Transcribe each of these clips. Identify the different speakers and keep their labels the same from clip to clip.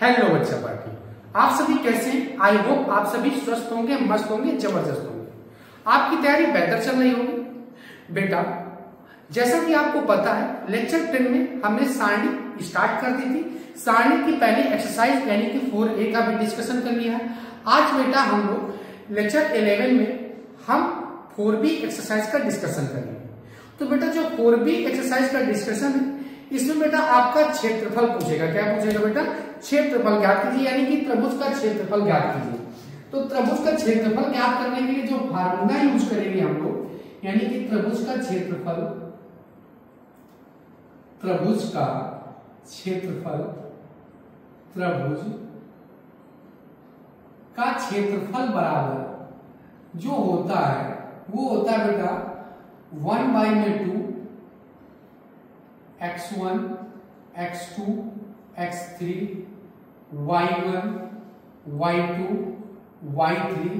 Speaker 1: Hello बच्चा party, आप सभी कैसे हैं? आई होप आप सभी स्वस्थ होंगे, मस्त होंगे, जबरदस्त होंगे। आपकी तैयारी बेहतर चल रही होगी। बेटा, जैसा कि आपको पता है लेक्चर 10 में हमने सारणी स्टार्ट कर दी थी। सारणी की पहली एक्सरसाइज यानी कि 4A का भी डिस्कशन कर लिया है। आज बेटा हम लोग लेक्चर 11 में हम 4B एक्सरसाइज का डिस्कशन करेंगे। तो बेटा जो 4B एक्सरसाइज का डिस्कशन है इसमें बेटा आपका क्षेत्रफल पूछेगा। क्या पूछेगा बेटा? क्षेत्रफल ज्ञात कीजिए, यानी कि त्रिभुज का क्षेत्रफल ज्ञात कीजिए। तो त्रिभुज का क्षेत्रफल ज्ञात करने के लिए जो फार्मूला यूज करेंगे हम लोग, यानी कि त्रिभुज का क्षेत्रफल त्रिभुज का क्षेत्रफल बराबर जो होता है वो होता है बेटा 1/2 x1 x2 x3 y1 y2 y3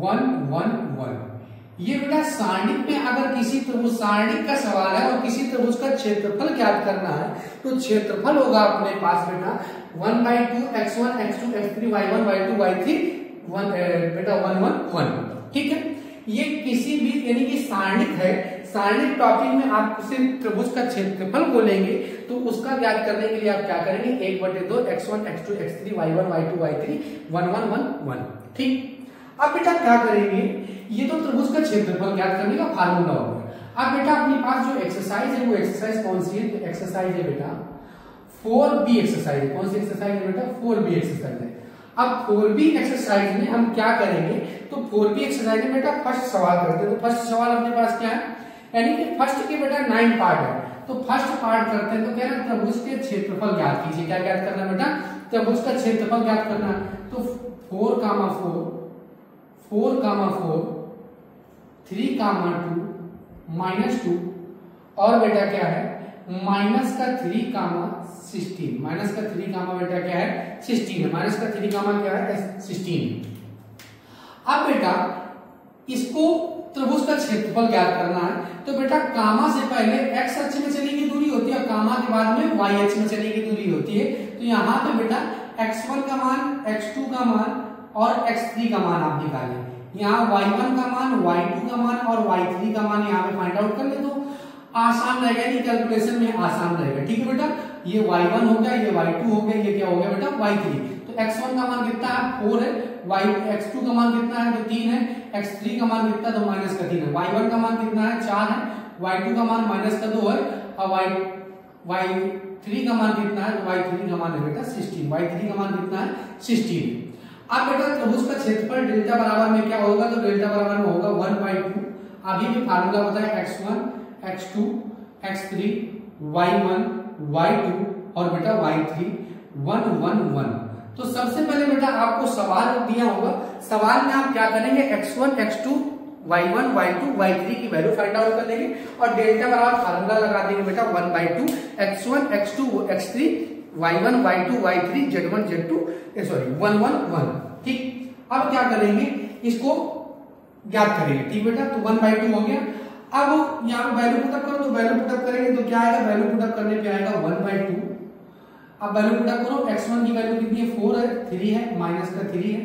Speaker 1: 1 1 1। ये बेटा सारणी में अगर किसी त्रिभुज सारणी का सवाल है और किसी त्रिभुज का क्षेत्रफल ज्ञात करना है तो क्षेत्रफल होगा अपने पास बेटा 1/2 x1 x2 x3 y1 y2 y3 बेटा 1 1 1। ठीक है, ये किसी भी यानी कि सारणिक है। सारणिक टॉपिक में आप उसे त्रिभुज का क्षेत्रफल बोलेंगे तो उसका ज्ञात करने के लिए आप क्या करेंगे 1/2 x1 x2 x3 y1 y2 y3 1 1 1 1। ठीक, अब बेटा क्या करेंगे, ये तो त्रिभुज का क्षेत्रफल ज्ञात करने का फार्मूला हो गया। अब बेटा अपने पास जो एक्सरसाइज है वो एक्सरसाइज कौन सी है? तो एक्सरसाइज है बेटा 4B एक्सरसाइज है। कौन सी एक्सरसाइज है बेटा? 4B एक्सरसाइज है। अब 4B एक्सरसाइज में हम क्या करेंगे, तो 4B एक्सरसाइज में बेटा फर्स्ट सवाल करते हैं। तो फर्स्ट सवाल अपने पास क्या है, यानी कि फर्स्ट के बेटा 9 पार्ट है। तो फर्स्ट पार्ट करते हैं तो क्या है, त्रिभुज के क्षेत्रफल ज्ञात कीजिए। क्या ज्ञात करना है बेटा? त्रिभुज का क्षेत्रफल ज्ञात करना है। तो 4, 3, 2 -2 और बेटा क्या है माइनस का 3, 16। माइनस का 3 बेटा क्या है 16 है। माइनस का 3 क्या है 16। अब बेटा इसको त्रिभुज का क्षेत्रफल ज्ञात करना है। तो बेटा कामा से पहले x अक्ष में चली गई दूरी होती है और कामा के बाद में y अक्ष में चली गई दूरी होती है। तो यहाँ पे बेटा x1 का मान, x2 का मान और x3 का मान आप निकालें। यहाँ y1 का मान, y2 का मान और y3 का मान यहाँ पे फाइंड आउट कर ले तो आसान रहेगा, यानी कैलकुलेशन में आसान रहेगा। ठीक है बेटा, ये y1 हो गया, ये y2 हो गया, ये क्या हो गया बेटा y3। तो x1 का मान कितना है 4 है, x2 का मान कितना है तो 3 है, x3 का मान कितना तो -3 है, y1 का मान कितना है 4 है, y2 का मान -2 है और y3 का मान कितना है तो y3 का मान है बेटा 16। y3 का मान कितना है 16। अब बेटा त्रिभुज का क्षेत्रफल डेल्टा बराबर में क्या होगा, तो डेल्टा बराबर में होगा 1/2। अभी भी फार्मूला बताया x1 x2 x3 y1 y2 और बेटा y3 1 1 1। तो सबसे पहले बेटा आपको सवाल दिया होगा, सवाल में आप क्या करेंगे x1 x2 y1 y2 y3 की वैल्यू फाइंड आउट कर लेंगे और डेल्टा बराबर फार्मूला लगा देंगे बेटा 1/2 x1 x2 x3 y1 y2 y3 z1 z2 1 1 1। ठीक, अब क्या करेंगे इसको ज्ञात करेंगे। ठीक बेटा, तो 1/2 हो गया। अब यहाँ पे वैल्यू पुटअप करो, तो वैल्यू पुटअप करेंगे तो क्या आएगा, वैल्यू पुटअप करने पे आएगा 1/2। अब वैल्यू पुटअप करो, x1 की वैल्यू कितनी है 4 है, 3 है, माइनस का 3 है।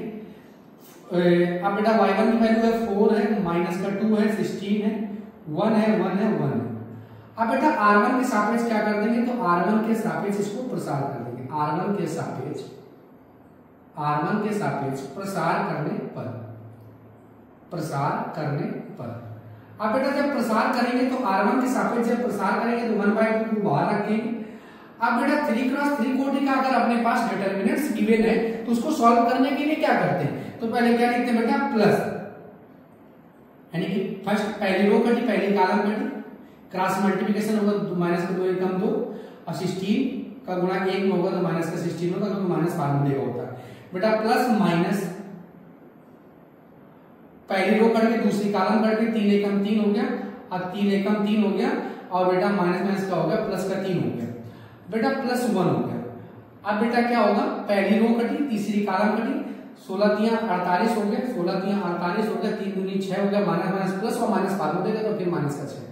Speaker 1: अब बेटा y1 की वैल्यू है 4 है, माइनस का 2 है, 16 है, 1 है 1 है 1 है। अब बेटा r1 के सापेक्ष क्या कर देंगे, तो r1 के सापेक्ष इसको प्रसार कर देंगे। r1 के सापेक्ष प्रसार करने पर अब बेटा जब प्रसार करेंगे तो r1 के सापेक्ष जब प्रसार करेंगे तो 1/2 को बाहर रखेंगे। अब बेटा 3x3 कोटि का अगर अपने पास डिटरमिनेंट्स गिवन है तो उसको सॉल्व करने के लिए क्या करते हैं, तो पहले क्या लिखते हैं बेटा प्लस, यानी कि फर्स्ट पहली रो कटी पहली कॉलम कटी, क्रॉस मल्टीप्लिकेशन होगा -2 एकम 2 और 16 का गुणा 1 में होगा तो -16 होगा, क्योंकि माइनस फार्मूले का होता है बेटा। प्लस माइनस पहली रो कट के दूसरी कॉलम कट के 3 एकम 3 हो गया और 3 एकम 3 हो गया और बेटा माइनस का हो गया प्लस का 3 हो गया बेटा, प्लस 1 हो गया। अब बेटा क्या होगा, पहली रो कटी तीसरी कॉलम कटी, 16 तियां 48 हो गया, 16 तियां 48 हो गया, 3 दूनी 6 हो गया, माइनस प्लस और माइनस फार्मूले का तो फिर माइनस का 6।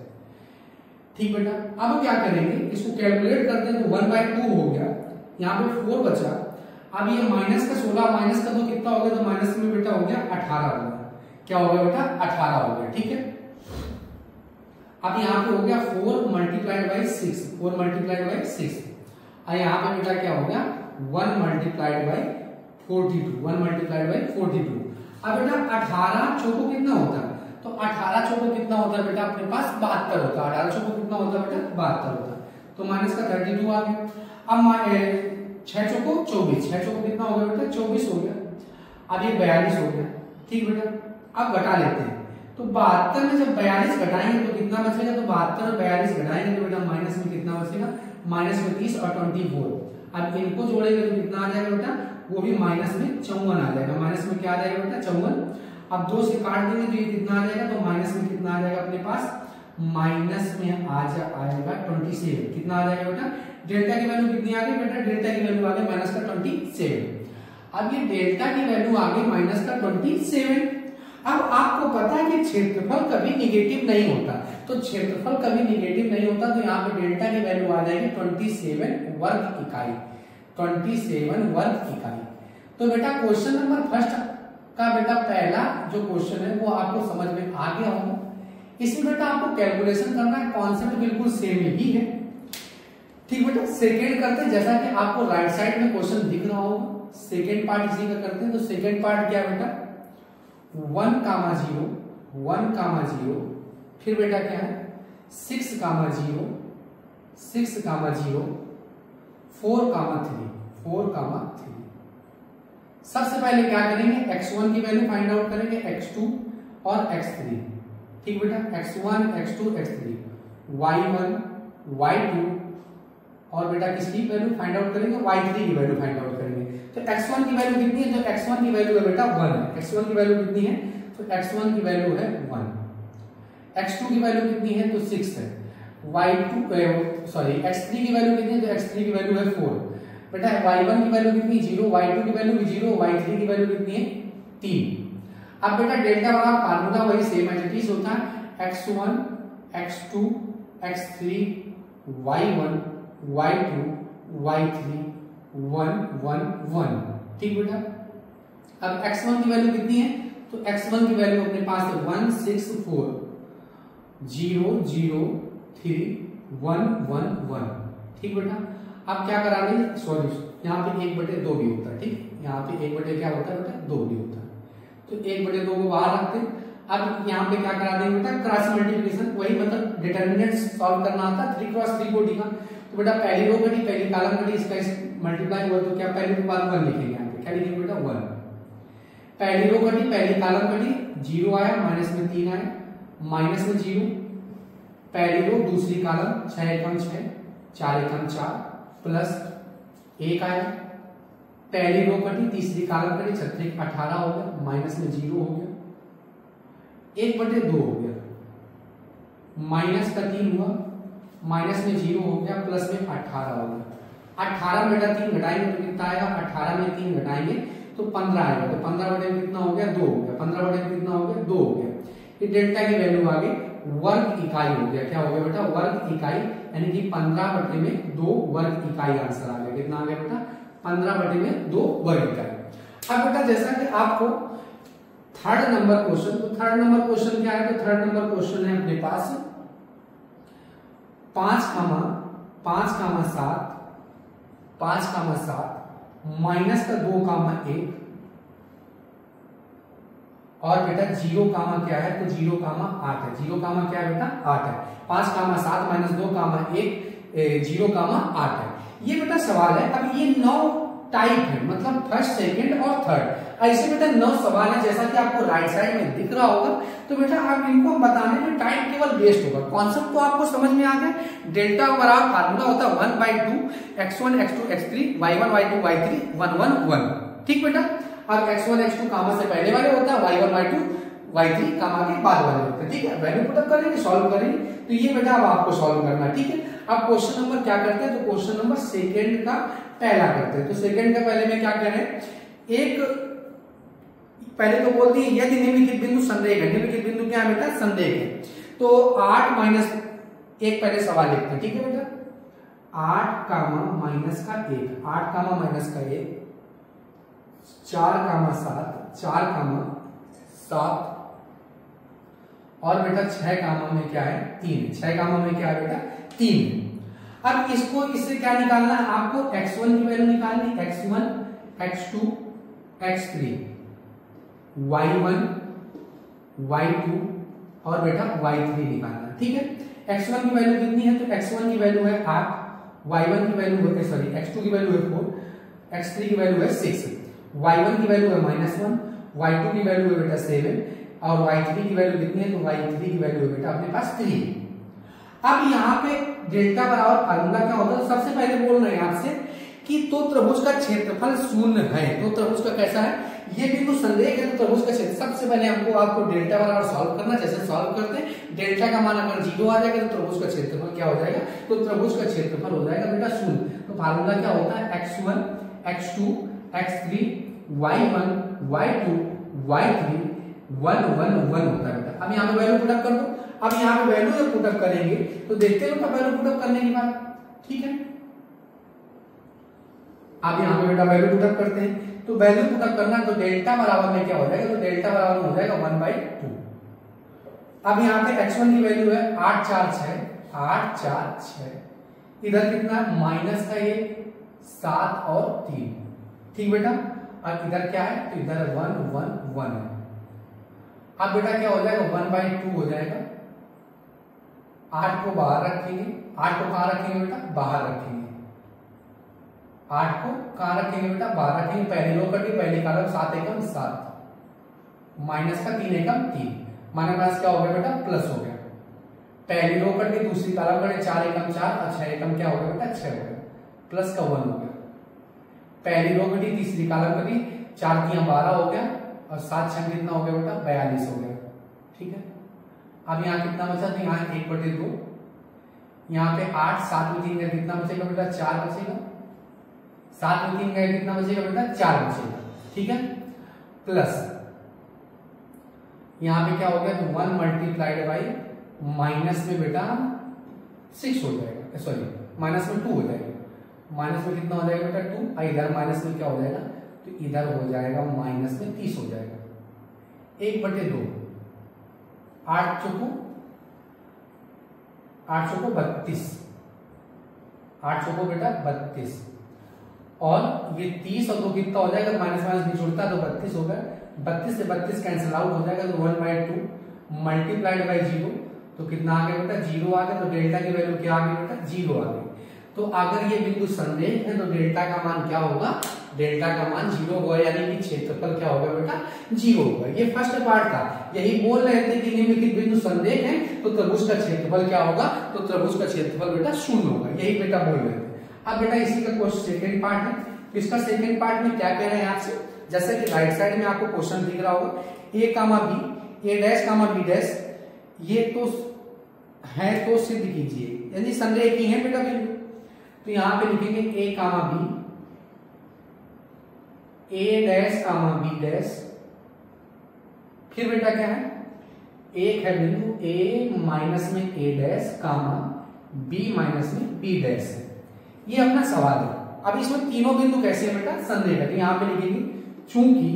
Speaker 1: ठीक बेटा, अब क्या करेंगे इसको कैलकुलेट करते हैं तो 1/2 हो गया यहाँ पे 4 बचा। अब ये माइनस का 16 माइनस का 2 कितना हो गया, तो माइनस में बेटा हो गया 18 हो गया। क्या हो गया बेटा, 18 हो गया। ठीक है, अब यहाँ पे हो गया 4 मल्टीप्लाइड बाई 6, 4 मल्टीप्लाइड बाई 6। और यहाँ पे बेटा क्या हो गया 1 मल्टीप्लाइड बाई 42, 1 मल्टीप्लाइड बाई 42। अब बेटा 18 चौको कितना होता है, तो 18 चौको कितना होता है बेटा अपने पास 72 होता है। 18 चौको कितना होता है बेटा 72 होता है, तो माइनस का 32 आ गया। अब 6 चौको 24, 6 चौको कितना हो गया बेटा 24 हो गया। अब ये 42 हो गया। ठीक बेटा, अब घटा लेते हैं, तो 72 में जब 42 घटाएंगे तो कितना बचेगा, तो 72 और 42 घटाएंगे तो बेटा माइनस में कितना बचेगा, माइनस में 30 और 24। अब इनको जोड़ेंगे तो कितना आ जाएगा बेटा, वो भी माइनस में 54 आ जाएगा। माइनस में क्या आ जाएगा बेटा 54। अब 2 से काट देंगे तो ये कितना आ जाएगा, तो माइनस में कितना आ जाएगा अपने पास, माइनस में आएगा 27। कितना आ जाएगा बेटा, डेल्टा की वैल्यू कितनी आ गई बेटा, डेल्टा की वैल्यू आ गई माइनस का 27। अब ये डेल्टा की वैल्यू आ गई माइनस का 27। अब आपको पता है कि क्षेत्रफल कभी निगेटिव नहीं होता, तो क्षेत्रफल कभी निगेटिव नहीं होता, तो यहाँ पे डेल्टा की वैल्यू आ जाएगी 27 वर्ग इकाई, 27 वर्ग इकाई। तो बेटा क्वेश्चन नंबर फर्स्ट का बेटा पहला जो क्वेश्चन है वो आपको समझ में आ गया होगा। इसमें बेटा आपको कैलकुलेशन करना है, कॉन्सेप्ट बिल्कुल सेम ही है। ठीक बेटा, सेकेंड करते हैं, जैसा कि आपको राइट साइड में क्वेश्चन दिख रहा होगा, सेकेंड पार्ट इसी का करते हैं। तो सेकेंड पार्ट क्या बेटा 1, 0, 1, 0, फिर बेटा क्या है 6, 0, 6, 0, 4, 3, 4, 3। सबसे पहले क्या करेंगे, x1 की वैल्यू फाइंड आउट करेंगे, x2 और x3। ठीक बेटा, x1, x2, x3, y1, y2 और बेटा किसकी वैल्यू फाइंड आउट करेंगे, y3 की वैल्यू फाइंड आउट करेंगे। तो x1 की वैल्यू कितनी है, तो x1 की वैल्यू है बेटा 1 है। x1 की वैल्यू कितनी है, तो x1 की वैल्यू है 1। x2 की वैल्यू कितनी है, तो 6 है। x3 की वैल्यू कितनी है, तो x3 की वैल्यू है 4। बेटा y1 की वैल्यू कितनी 0, y2 की वैल्यू भी 0, y3 की वैल्यू कितनी है 3। अब बेटा डेल्टा वाला फार्मूला वही सेम एज इट होता है, x1, x2, x3, y1, y2, y3, 1, 1, 1। ठीक बेटा, अब x1 की वैल्यू कितनी है, तो x1 की वैल्यू अपने पास है 1, 6, 4, 0, 0, 3, 1, 1, 1। ठीक बेटा, अब क्या करा देंगे, सॉरी यहाँ पे 1/2 भी होता है। ठीक, यहाँ पे 1/2 क्या होता है बेटा 2 भी होता है, तो 1/2 को बाहर रखते हैं। अब यहाँ पे क्या करा देंगे बेटा क्रॉस मल्टीप्लिकेशन, वही मतलब डिटर्मिनेंट सॉल्व करना आता है 3 × 3 कोटि का। तो बेटा पहली रो कटी, पहली कॉलम कटी, इसका मल्टीप्लाई हुआ तो क्या पहले के बाद 1 लिखेंगे, यहाँ पे क्या लिखेंगे बेटा 1। पहली रो कटी, पहली कॉलम कटी, 0 आया, माइनस में 3 आया, माइनस में 0। पहली रो दूसरी कॉलम 6 एकम 6, 4 एकम 4 प्लस 1 आया। पहली रो कटी, तीसरी कॉलम कटी, 36 18 हो गया, माइनस में 0 हो गया, 1/2 हो गया, माइनस का 3 हुआ, माइनस में 0 हो गया, प्लस में 18 हो गया। 18 में बेटा 3 घटाएंगे तो कितना आएगा, 18 में 3 घटाएंगे तो 15 आएगा, तो 15/2 कितना हो गया 2 हो गया, 15/2 कितना हो गया 2 हो गया। ये डेल्टा की वैल्यू आ गई वर्ग इकाई हो गया। क्या हो गया बेटा वर्ग इकाई, यानी कि 15/2 वर्ग इकाई आंसर आ गया। कितना आ गया बेटा 15/2 वर्ग इकाई। अब बेटा जैसा कि आपको थर्ड नंबर क्वेश्चन, तो थर्ड नंबर क्वेश्चन क्या है, तो थर्ड नंबर क्वेश्चन है अपने पास 5, 7 माइनस का 2, 1 और बेटा 0, क्या है, तो 0, 8 है। 0, क्या है बेटा 8 है। 5, 7 माइनस 2, 1 0, 8 है। ये बेटा सवाल है। अब ये 9 टाइप है, मतलब फर्स्ट, सेकंड और थर्ड, ऐसे बेटा 9 सवाल है, जैसा कि आपको राइट साइड में दिख रहा होगा। तो बेटा आप इनको बताने में टाइम केवल वेस्ट होगा। कॉन्सेप्ट तो आपको समझ में आ गया। डेल्टा बराबर फार्मूला होता है 1/2 x1, x2, x3, y1, y2, y3, 1, 1, 1। ठीक बेटा, और x1, x2 कामा से पहले वाले होता है, y1, y2, y3 कामा के बाद वाले होते हैं। ठीक है, वैल्यू पुट अप करेंगे, सॉल्व करेंगे। तो ये बेटा अब आपको सॉल्व करना है। ठीक है, अब क्वेश्चन नंबर क्या करते हैं, तो क्वेश्चन नंबर सेकंड का पहला करते हैं। तो सेकंड का पहले में क्या कह रहे हैं, एक पहले तो बोलते हैं यदि निम्नलिखित बिंदु संरेख है। निम्नलिखित बिंदु क्या है बेटा संरेख है। तो 8 - 1 पहले सवाल लिखते हैं। ठीक है बेटा, 8 कामा माइनस का 1, 8 कामा माइनस का 1, 4 कामा 7, 4 कामा 7 और बेटा 6 कामा में क्या है 3, 6 कामा में क्या है बेटा 3। अब इसको इससे क्या निकालना है आपको, x1 की वैल्यू निकालनी, x1 x2 x3 y1 y2 और बेटा y3 निकालना है, ठीक है। x1 की वैल्यू कितनी है, तो x1 की वैल्यू है 8, y1 की वैल्यू है सॉरी x2 की वैल्यू है 4, x3 की वैल्यू है 6, y1 की वैल्यू है -1, y2 की वैल्यू है बेटा 7 और y3 की वैल्यू कितनी है, तो y3 की वैल्यू है बेटा अपने पास 3। अब यहाँ पे डेल्टा बराबर फार्मूला क्या होता है, सबसे पहले बोल रहे हैं आपसे कि तो त्रिभुज का क्षेत्रफल शून्य है, तो त्रिभुज का कैसा है, ये बिंदु संरेख है, तो त्रिभुज का क्षेत्र सबसे पहले आपको डेल्टा बराबर सॉल्व करना, जैसे सॉल्व करते हैं डेल्टा का मान अगर 0 आ जाएगा तो त्रिभुज का क्षेत्रफल क्या हो जाएगा, तो त्रिभुज का क्षेत्रफल हो जाएगा बेटा शून्य। तो फार्मूला क्या होता है, x1 x2 x3 y1 y2 y3 1 1 1 होता है बेटा। अब यहाँ पे वैल्यू पुटअप कर दो, अब यहाँ पे वैल्यू जब पुटअप करेंगे तो देखते हैं वैल्यू पुटअप करने के बाद, ठीक है। अब यहाँ पे बेटा वैल्यू पुटअप करते हैं, तो वैल्यू पुटअप करना तो डेल्टा बराबर में क्या हो जाएगा, तो डेल्टा बराबर में हो जाएगा 1/2। अब यहाँ पे x1 की वैल्यू है 8 4 6, 8 4 6, इधर कितना माइनस का 1 7 और 3, ठीक बेटा। और इधर क्या है, तो इधर 1 1 1 है। अब बेटा क्या हो जाएगा 1/2 हो जाएगा, 8 को बाहर रखेंगे, 8 को कहां रखेंगे बेटा, बाहर रखेंगे, 8 को कहां रखेंगे बेटा, बाहर रखेंगे, पहली रो कटी पहली कॉलम 7 एकम 7 माइनस का 3 एकम 3, माइनस क्या हो गया बेटा प्लस हो गया, पहली रो कट गई दूसरी कॉलम कटे 4 एकम 4 और 6 एकम क्या हो गया बेटा 6 हो गया, प्लस का 1 हो गया, पहली रो कटी तीसरी कॉलम कटी 4 3 12 हो गया और 7 6 कितना हो गया बेटा 42 हो गया, ठीक है। अब यहाँ कितना बचा, तो यहाँ 1/2, यहाँ पे 8 7 में 3 गए कितना बचेगा बेटा 4 बचेगा, 7 में 3 गए कितना बचेगा बेटा 4 बचेगा, ठीक है। प्लस यहाँ पे क्या हो गया, तो 1 मल्टीप्लाइड बाई माइनस में बेटा 6 हो जाएगा, सॉरी माइनस में 2 हो जाएगा, माइनस में कितना हो जाएगा बेटा 2 और इधर माइनस में क्या हो जाएगा, तो इधर हो जाएगा माइनस में 30 हो जाएगा, 1/2, 8 चौको 32, 8 चौको बेटा 32 और ये 30 और 2 कितना हो जाएगा, माइनस माइनस नहीं जुड़ता तो 32 होगा, 32 से 32 कैंसिल आउट हो जाएगा, तो 1/2 मल्टीप्लाइड बाई 0, तो कितना आ गया बेटा 0 आ गया, तो डेल्टा की वैल्यू क्या आ गई बेटा 0 आ गई। तो अगर ये बिंदु संरेख है तो डेल्टा का मान क्या होगा, डेल्टा का मान 0 होगा, यानी कि क्षेत्रफल क्या होगा बेटा 0 होगा। ये फर्स्ट पार्ट था, यही बोल रहे थे कि निम्नलिखित बिंदु संरेख है तो त्रिभुज का क्षेत्रफल क्या होगा, तो त्रिभुज का क्षेत्रफल बेटा 0 होगा, यही बेटा बोल रहे थे। अब बेटा इसी का क्वेश्चन सेकंड पार्ट है, तो इसका सेकंड पार्ट में क्या कह रहे हैं आपसे, जैसे कि राइट साइड में आपको क्वेश्चन दिख रहा होगा a comma b, a dash comma b dash, ये तो है तो सिद्ध कीजिए, यदि संरेख ही है बेटा बिंदु, तो यहां पे लिखेंगे a comma b, a dash comma b dash, फिर बेटा क्या है, एक है बिंदु a माइनस में a dash comma b minus में b डैश है, ये अपना सवाल है। अब इसमें तीनों बिंदु कैसे है बेटा, संरेख है, तो यहां पे लिखेंगे चूंकि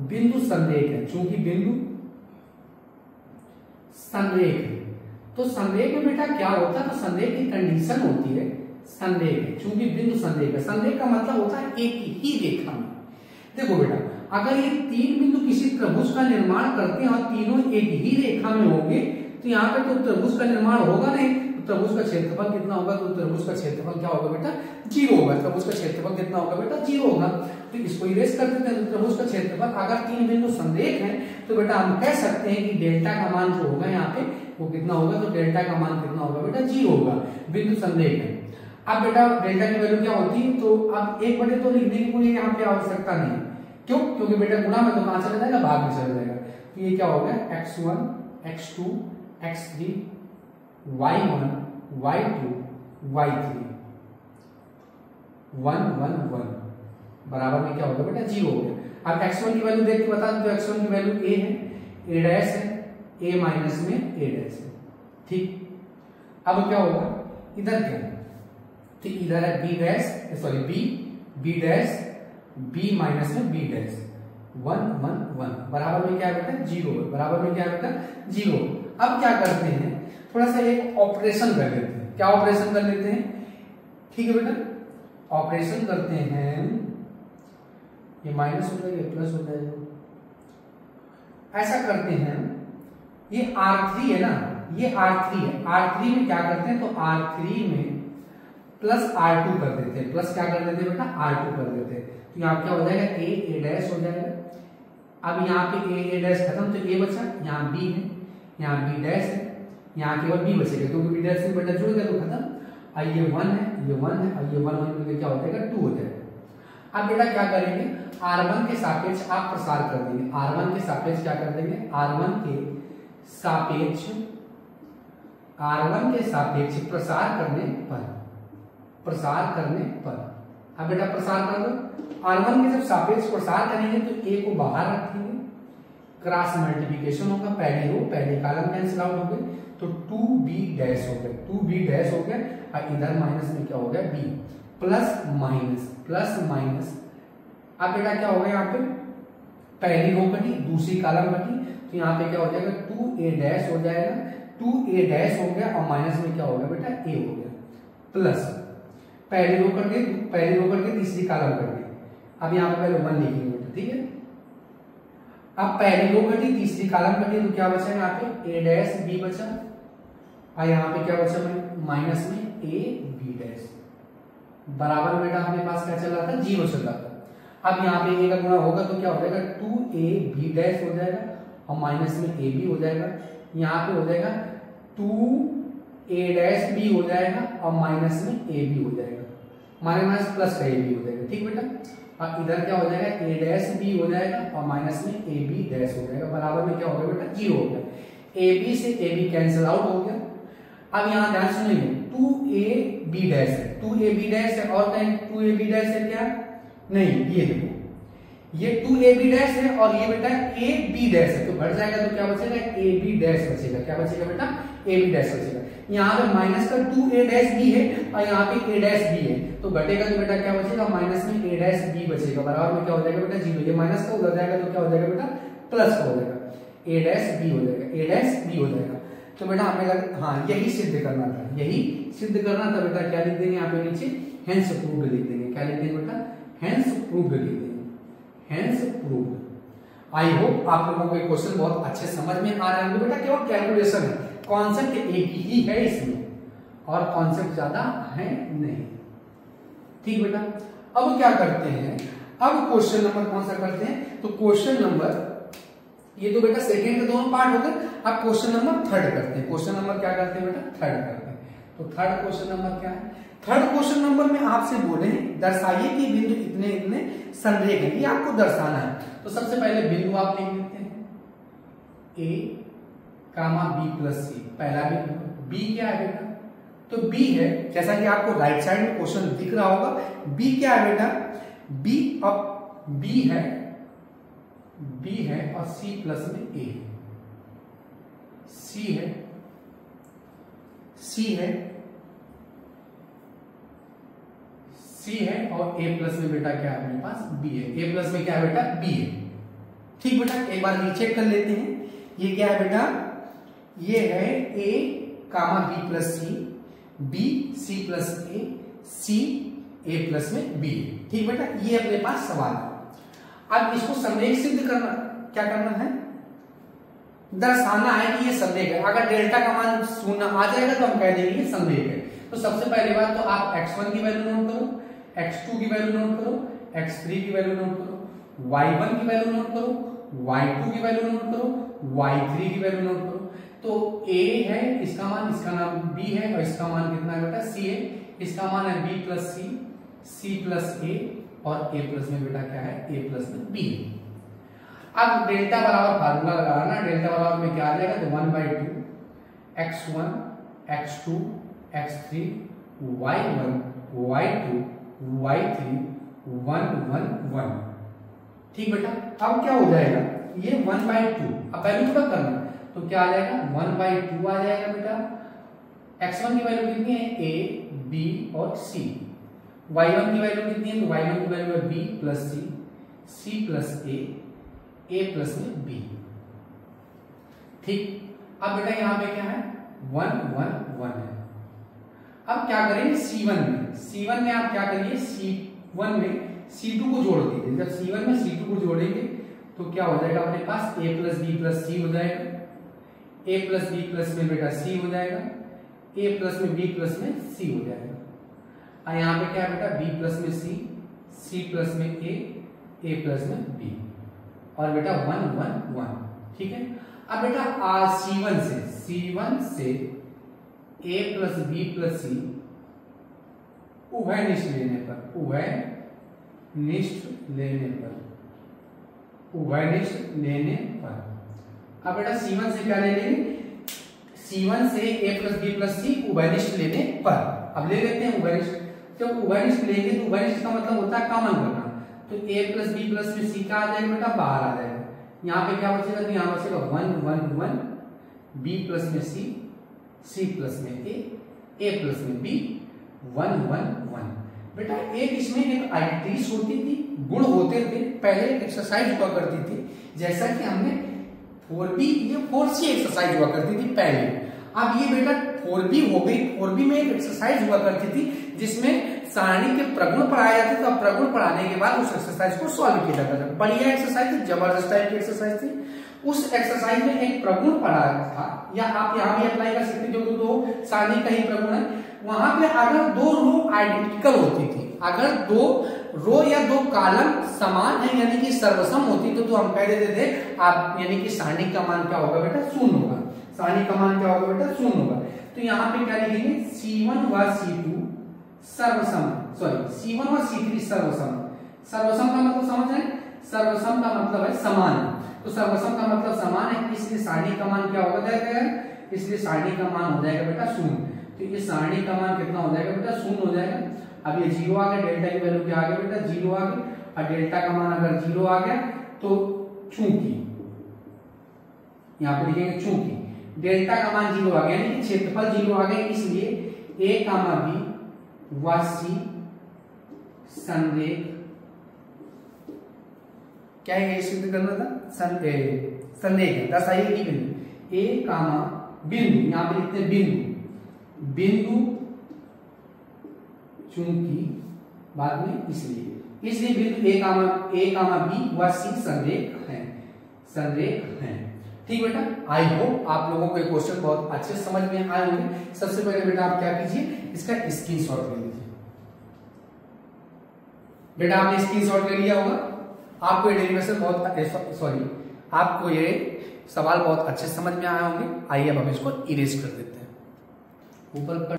Speaker 1: बिंदु संरेख है, चूंकि बिंदु संरेख है, तो संरेख में बेटा क्या होता है, तो संरेख की कंडीशन होती है, संरेख है चूंकि बिंदु संरेख है, संरेख का मतलब होता है एक ही रेखा में। देखो बेटा अगर ये तीन बिंदु किसी त्रिभुज का निर्माण करते हैं और तीनों एक ही रेखा में होंगे तो यहाँ पे तो त्रिभुज का निर्माण होगा नहीं, तो त्रिभुज का क्षेत्रफल कितना होगा, तो त्रिभुज का क्षेत्रफल क्या होगा बेटा 0 होगा, त्रिभुज का क्षेत्रफल कितना होगा बेटा 0 होगा। तो इसको इरेज कर देते हैं, तो त्रिभुज का क्षेत्रफल अगर तीन बिंदु संरेख है तो बेटा हम कह सकते हैं कि डेल्टा का मान जो होगा यहाँ पे वो कितना होगा, तो डेल्टा का मान कितना होगा बेटा 0 होगा, बिंदु संरेख है। अब बेटा डेल्टा की वैल्यू क्या होती है, तो अब 1/2 तो लिखने की कोई यहाँ पे आवश्यकता नहीं, क्यों, क्योंकि बेटा गुणा में तो कहां चला जाएगा, भाग में चला जाएगा, तो ये क्या हो गया x1 x2 x3 y1 y2 y3 1 1 1 बराबर में क्या होगा बेटा 0 हो गया। अब x1 की वैल्यू देख के बता दो, तो x1 की वैल्यू a है, a डैश है, a माइनस में a डैश है, ठीक। अब क्या होगा, इधर क्या है तो इधर है B dash, sorry B dash, B minus में बी डैश, 1 1 1 बराबर में क्या है बेटा 0, बराबर में क्या है बेटा 0। अब क्या करते हैं, थोड़ा सा एक ऑपरेशन कर लेते हैं। क्या ऑपरेशन कर लेते हैं, ठीक है बेटा, ऑपरेशन करते हैं, ये माइनस हो जाएगा प्लस हो जाएगा, ऐसा करते हैं, ये R3 है ना, ये R3 है, R3 में क्या करते हैं, तो R3 में प्लस R2 कर देते हैं, प्लस क्या कर देते हैं बेटा R2 कर देते हैं, तो यहाँ क्या हो जाएगा a डैश हो जाएगा। अब यहाँ पे a डैश खत्म, तो a बचा, यहाँ b है, यहाँ b डैश है, यहाँ केवल b बचेगा क्योंकि b डैश से बेटा जुड़ गया तो खत्म। और ये 1 है, ये 1 है, और ये 1 1 क्या हो जाएगा 2 हो जाएगा। अब बेटा क्या करेंगे, R1 के सापेक्ष आप प्रसार कर देंगे, R1 के सापेक्ष क्या कर देंगे, R1 के सापेक्ष प्रसार करने पर, अब बेटा प्रसार कर दो। R1 के जब सापेक्ष प्रसार करेंगे तो a को बाहर रखेंगे, क्रॉस मल्टीप्लिकेशन होगा, पहली रो पहले कॉलम कैंसिल आउट हो गए, तो 2b डैश हो गया, 2b डैश हो गया, और इधर माइनस में क्या हो गया b, प्लस माइनस। अब बेटा क्या हो गया, यहाँ पे पहली रो कटी, दूसरी कॉलम कटी, तो यहाँ पे क्या हो जाएगा 2a डैश हो जाएगा, 2a डैश हो गया, और माइनस में क्या हो गया बेटा a हो गया, प्लस पहली रो करके तीसरी कॉलम कर दी। अब यहाँ पे पहले 1 लिखेंगे बेटा, ठीक है। अब पहली रो कटी, तीसरी कॉलम कटी, तो क्या बचा यहाँ पे a डैश b बचा, और यहाँ पे क्या बचा माइनस में a b डैश, बराबर बेटा अपने पास क्या चल रहा था 0 चल रहा था। अब यहाँ पे a का गुणा होगा तो क्या हो जाएगा 2a b डैश हो जाएगा, और माइनस में a b हो जाएगा, यहाँ पे हो जाएगा 2a डैश b हो जाएगा, और माइनस में a b हो जाएगा, माइनस प्लस का a b हो जाएगा, ठीक बेटा। और इधर क्या हो जाएगा a डैश b हो जाएगा, और माइनस में a b डैश हो जाएगा, बराबर में क्या हो गया बेटा 0 हो गया, a b से a b कैंसिल आउट हो गया। अब यहाँ ध्यान सुनिए 2a b डैश है, 2a b डैश है, और कहीं 2a b डैश है क्या, नहीं, ये देखो ये 2a b डैश है, और ये बेटा a b डैश है, तो बढ़ जाएगा तो क्या बचेगा a b डैश बचेगा, क्या बचेगा बेटा a b डैश बचेगा। यहाँ पे माइनस का 2a डैश b है, और यहाँ पे a डैश b है, तो घटेगा तो बेटा क्या बचेगा माइनस में a डैश b बचेगा, बराबर में क्या हो जाएगा बेटा 0, ये माइनस का उधर जाएगा तो क्या हो जाएगा बेटा प्लस का हो जाएगा, a डैश b हो जाएगा, a डैश b हो जाएगा। तो बेटा हमें हाँ यही सिद्ध करना था, बेटा क्या लिख देंगे यहाँ पे नीचे, हेंस प्रूव्ड लिख देंगे, क्या लिख देंगे बेटा हेंस प्रूव्ड लिख देंगे, हेंस प्रूव्ड। आई होप आप लोगों को ये क्वेश्चन बहुत अच्छे समझ में आ रहे होंगे बेटा, केवल कैलकुलेशन है, कॉन्सेप्ट एक ही है इसमें, और कॉन्सेप्ट ज्यादा है नहीं, ठीक बेटा। अब क्या करते हैं, अब क्वेश्चन नंबर कौन सा करते हैं, तो क्वेश्चन नंबर, ये तो बेटा सेकेंड के दोनों पार्ट हो गए, अब क्वेश्चन नंबर थर्ड करते हैं। क्वेश्चन नंबर क्या करते हैं बेटा थर्ड करते हैं, तो थर्ड क्वेश्चन नंबर क्या है, थर्ड क्वेश्चन नंबर में आपसे बोले हैं दर्शाइए कि बिंदु इतने इतने संरेख है, ये आपको दर्शाना है। तो सबसे पहले बिंदु आप लिख लेते हैं a कामा b प्लस सी, पहला बिंदु b क्या है बेटा, तो b है, जैसा कि आपको राइट साइड में क्वेश्चन दिख रहा होगा, b क्या है बेटा, b अब b है और c प्लस में a है, c है और a प्लस में बेटा क्या है अपने पास b है, a प्लस में क्या है बेटा b है, ठीक बेटा। एक बार रीचेक कर लेते हैं, ये क्या है बेटा, ये है a comma b plus C, b c plus a, c a plus में b, ठीक बेटा। ये अपने पास सवाल है। अब इसको संरेख सिद्ध करना, क्या करना है, दर्शाना है कि ये संरेख है। अगर डेल्टा का मान 0 आ जाएगा तो हम कह देंगे ये संरेख है। तो सबसे पहली बात तो आप x1 की वैल्यू नोट करो, x2 की वैल्यू नोट करो, x3 की वैल्यू नोट करो, y1 की वैल्यू नोट करो, y2 की वैल्यू नोट करो, y3 की वैल्यू नोट करो। तो a है, इसका मान, इसका नाम b है, और इसका मान कितना है बेटा c है, इसका मान है b plus c, c plus a, और a प्लस में बेटा क्या है a प्लस में b। अब डेल्टा बराबर फार्मूला लगाना, डेल्टा बराबर में क्या आ जाएगा, तो 1/2 x1 x2 x3 y1 y2 y3 1 1 1, ठीक बेटा। अब क्या हो जाएगा, ये 1/2, अब वैल्यू पुट करना, तो क्या आ जाएगा 1/2 आ जाएगा बेटा, x1 की वैल्यू कितनी है a b और c, y1 की वैल्यू कितनी है, तो y1 की वैल्यू है b plus c plus a plus में b। ठीक, अब बेटा यहाँ पे क्या है 1 1 1 है। अब क्या करेंगे C1 में आप क्या करिए, C1 में C2 को जोड़ दीजिए। जब C1 में C2 को जोड़ेंगे तो क्या हो जाएगा अपने पास a प्लस बी प्लस सी हो जाएगा, a प्लस बी प्लस में बेटा c हो जाएगा, a प्लस में b प्लस में c हो जाएगा। और यहाँ पे क्या है बेटा b प्लस में c प्लस में a प्लस में b, और बेटा 1 1 1। ठीक है, अब बेटा C1 से a प्लस बी प्लस सी उभयनिष्ठ लेने पर अब बेटा C1 से क्या ले लेंगे, C1 से a प्लस बी प्लस सी उभयनिष्ठ लेने पर। अब ले लेते हैं उभयनिष्ठ। जब उभयनिष्ठ लेंगे तो उभयनिष्ठ का मतलब होता है कॉमन करना, तो a प्लस बी प्लस में सी का आ जाएगा बेटा बाहर आ जाएगा। यहाँ पे क्या बचेगा, तो यहाँ बचेगा 1 1 1 b प्लस में c प्लस में a प्लस में b 1 1 1। बेटा एक इसमें एक आइडेंटिटीज होती थी, गुण होते थे, पहले एक एक्सरसाइज हुआ करती थी, जैसा कि हमने 4b ये 4c एक्सरसाइज हुआ करती थी पहले। अब ये बेटा 4b हो गई। 4b में एक एक्सरसाइज हुआ करती थी जिसमें सारणी के प्रगुण पढ़ाए जाते थे, तो प्रगुण पढ़ाने के बाद उस एक्सरसाइज को सॉल्व किया जाता था। बढ़िया एक्सरसाइज थी, जबरदस्त टाइप की एक्सरसाइज थी। उस एक्सरसाइज में एक प्रगुण पढ़ा था, या आप यहाँ भी अप्लाई कर सकते, जो दो सारणी का ही प्रगुण है। वहां पे अगर दो रो आइडेंटिकल होती थी, अगर दो रो या दो कॉलम समान है यानी कि सर्वसम होती, तो हम कह देते थे आप यानी कि सारणी का मान क्या होगा बेटा, शून्य होगा। सारणी का मान क्या होगा बेटा, शून्य होगा। तो यहाँ पे क्या लिखेंगे, C1 व C2 सर्वसम, C1 व C3 सर्वसम। सर्वसम का मतलब समझ रहे हैं, सर्वसम का मतलब है समान। तो सर्वसम का मतलब समान है, इसलिए सारणी का मान क्या हो जाएगा, इसलिए सारणी का मान हो जाएगा बेटा शून्य। तो ये सारणी का मान कितना हो जाएगा बेटा, शून्य हो जाएगा। अब ये 0 आ गया, डेल्टा की वैल्यू क्या आ गया बेटा, 0 आ गई। और डेल्टा का मान अगर 0 आ गया तो चूंकि, यहाँ पे लिखेंगे चूंकि डेल्टा का मान 0 आ गया यानी कि क्षेत्रफल 0 आ गया, इसलिए a कामा b व c संरेख, क्या है सिद्ध करना था, संरेख है। दर्शाइए कि बिंदु a कामा बिंदु, यहाँ पे लिखते हैं बिंदु चूंकि बाद में इसलिए बिंदु a कामा b व c संरेख है। ठीक बेटा, आई होप आप लोगों को ये क्वेश्चन बहुत अच्छे समझ में आए होंगे। सबसे पहले बेटा आप क्या कीजिए, इसका स्क्रीनशॉट ले लीजिए। बेटा आपने स्क्रीनशॉट ले लिया होगा, आपको ये डेरिवेशन आपको ये सवाल बहुत अच्छे समझ में आए होंगे। आइए अब हम इसको इरेज कर देते हैं ऊपर कर।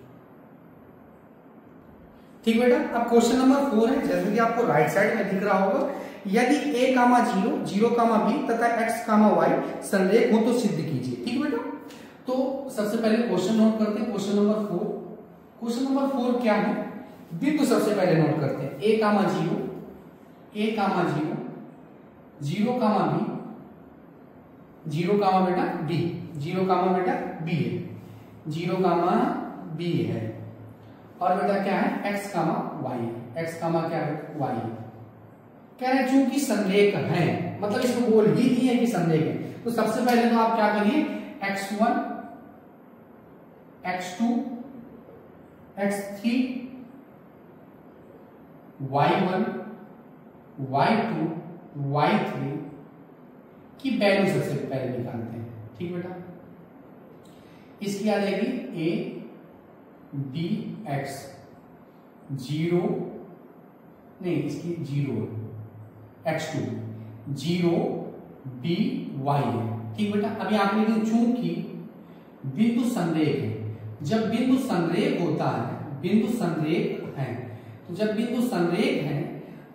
Speaker 1: ठीक बेटा, अब क्वेश्चन नंबर 4 है, जैसे कि आपको राइट साइड में दिख रहा होगा, यदि a कामा 0 0 कामा b तथा x कामा y संरेख हो तो सिद्ध कीजिए। ठीक बेटा, तो सबसे पहले क्वेश्चन नोट करते हैं, क्वेश्चन नंबर 4। क्वेश्चन नंबर 4 क्या है, बिंदु सबसे पहले नोट करते हैं, a कामा 0 0 कामा b 0 कामा बेटा b 0 कामा बेटा b है, 0 कामा b है, और बेटा क्या है x कामा y है, x कामा क्या है y है। कह रहे चूंकि संरेख है, मतलब इसको बोल ही दिए कि संरेख है। तो सबसे पहले तो आप क्या करिए, x1 x2 x3 y1 y2 y3 की वैल्यू सबसे पहले निकालते हैं। ठीक बेटा, इसकी आ जाएगी a b x 0 नहीं, इसकी 0 x2 0 b y है। ठीक बेटा, अभी आपने लिखा चूंकि बिंदु संरेख है। जब बिंदु संरेख होता है, बिंदु संरेख है, तो जब बिंदु संरेख है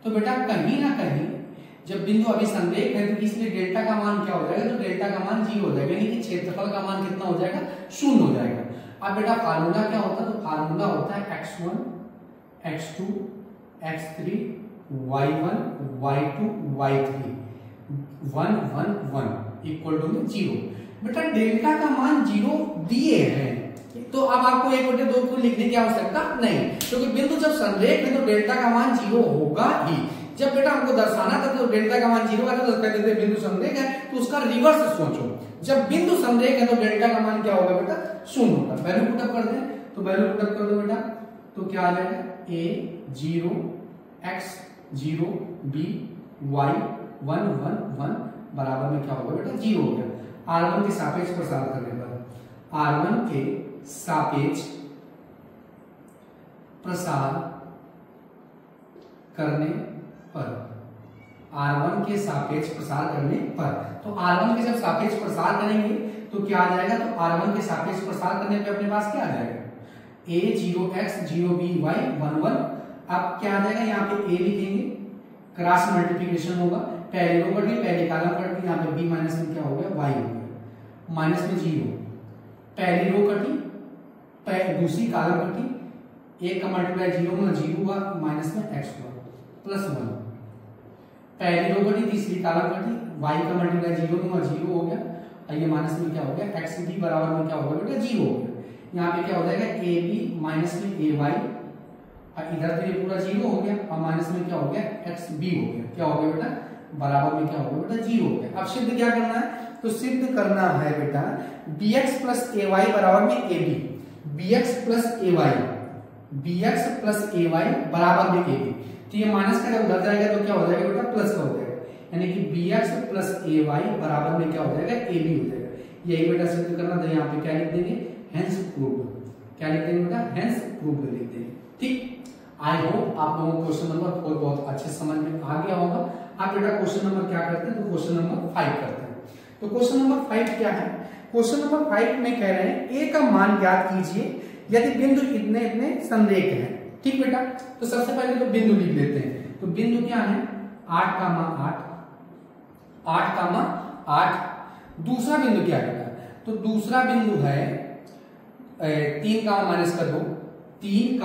Speaker 1: तो बेटा कहीं ना कहीं जब बिंदु अभी संरेख है तो इसलिए डेल्टा का मान क्या हो जाएगा, तो डेल्टा का मान 0 हो जाएगा, यानी कि क्षेत्रफल का मान कितना हो जाएगा, 0 हो जाएगा। अब बेटा फार्मूला क्या होता है, तो फार्मूला होता है x1 x2 x3 y1 y2 y3 1 1 1 equal to 0। बेटा डेल्टा का मान 0 दिए हैं, तो अब आपको 1/2 को लिखने की आवश्यकता नहीं, क्योंकि बिंदु जब संरेख है तो डेल्टा का मान 0 होगा ही। जब बेटा हमको दर्शाना था तो डेल्टा का मान 0 आता तो कहते थे बिंदु संरेख है, तो उसका रिवर्स सोचो, जब बिंदु संरेख है तो डेल्टा का मान क्या होगा बेटा 0 होगा। वैल्यू पुटअप कर दें, तो वैल्यू पुटअप कर दो बेटा, तो क्या आ जाएगा a 0 x 0 b y 1 1 1 बराबर में क्या होगा बेटा 0 हो गया। r1 के सापेक्ष प्रसार करने पर, r1 के सापेक्ष प्रसार करने पर, r1 के सापेक्ष प्रसार करने पर, तो r1 के जब सापेक्ष प्रसार करेंगे तो क्या आ जाएगा, तो r1 के सापेक्ष प्रसार करने पे अपने पास क्या आ जाएगा a 0 x 0 b y 1 1। अब क्या आ जाएगा, यहाँ पे a लिखेंगे, क्रॉस मल्टीप्लिकेशन होगा, पहले रो कट गई पहले कॉलम कट गई, यहाँ पे b माइनस में क्या हो गया y हो गया, माइनस में 0, पहली रो कटी दूसरी कॉलम कटी, एक का मल्टीप्लाई 0 में 0 हुआ, माइनस में x हुआ प्लस 1, पहली रो कटी तीसरी कॉलम कटी, y का मल्टीप्लाई 0 में 0 हो गया, और ये माइनस में क्या हो गया x b बराबर में क्या होगा बेटा 0 हो गया। यहाँ पे क्या हो जाएगा ए बी माइनस में ए वाई, और इधर तो ये पूरा 0 हो गया, और माइनस में क्या हो गया एक्स बी हो गया, क्या हो गया बेटा बराबर में क्या हो गया बेटा 0 हो गया। अब सिद्ध क्या करना है, तो सिद्ध करना है बेटा bx प्लस ए वाई बराबर में a b, bx plus a y, bx plus a y बराबर में ए बी, तो ये माइनस का जब उधर जाएगा तो क्या हो जाएगा बेटा प्लस का हो जाएगा, यानी कि bx प्लस ए वाई बराबर में क्या हो जाएगा ए बी हो जाएगा। यही बेटा सिद्ध करना था, यहाँ पे क्या लिख देंगे हेंस प्रूव्ड, क्या लिख देंगे बेटा हेंस प्रूव्ड लिख देंगे। ठीक, आई होप आप लोगों को क्वेश्चन नंबर 4 बहुत अच्छे समझ में आ गया होगा। आप बेटा क्वेश्चन नंबर क्या करते हैं, तो क्वेश्चन नंबर 5 करते हैं। तो क्वेश्चन नंबर 5 क्या है, क्वेश्चन नंबर 5 में कह रहे हैं a का मान ज्ञात कीजिए यदि बिंदु इतने इतने संरेख है। ठीक बेटा, तो सबसे पहले तो बिंदु लिख लेते हैं, तो बिंदु क्या है 8 8 8 8। दूसरा बिंदु क्या है बेटा, तो दूसरा बिंदु है 3 माइनस का 2, 3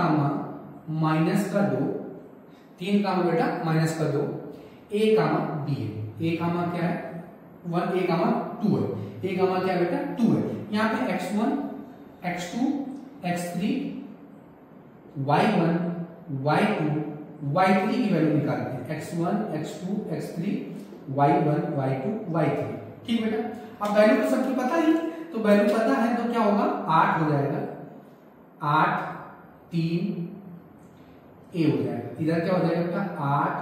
Speaker 1: माइनस का 2, 3 बेटा माइनस का 2, a b है, a क्या है 1, a 2 है, a क्या बेटा 2 है। यहाँ पे x1 x2 x3 y1 y2 y3 की वैल्यू निकालते हैं, x1 x2 x3 y1 y2 y3। ठीक बेटा, अब वैल्यू तो सबकी पता ही, तो वैल्यू पता है तो क्या होगा 8 हो जाएगा, 8 3 a हो जाएगा, इधर क्या हो जाएगा बेटा 8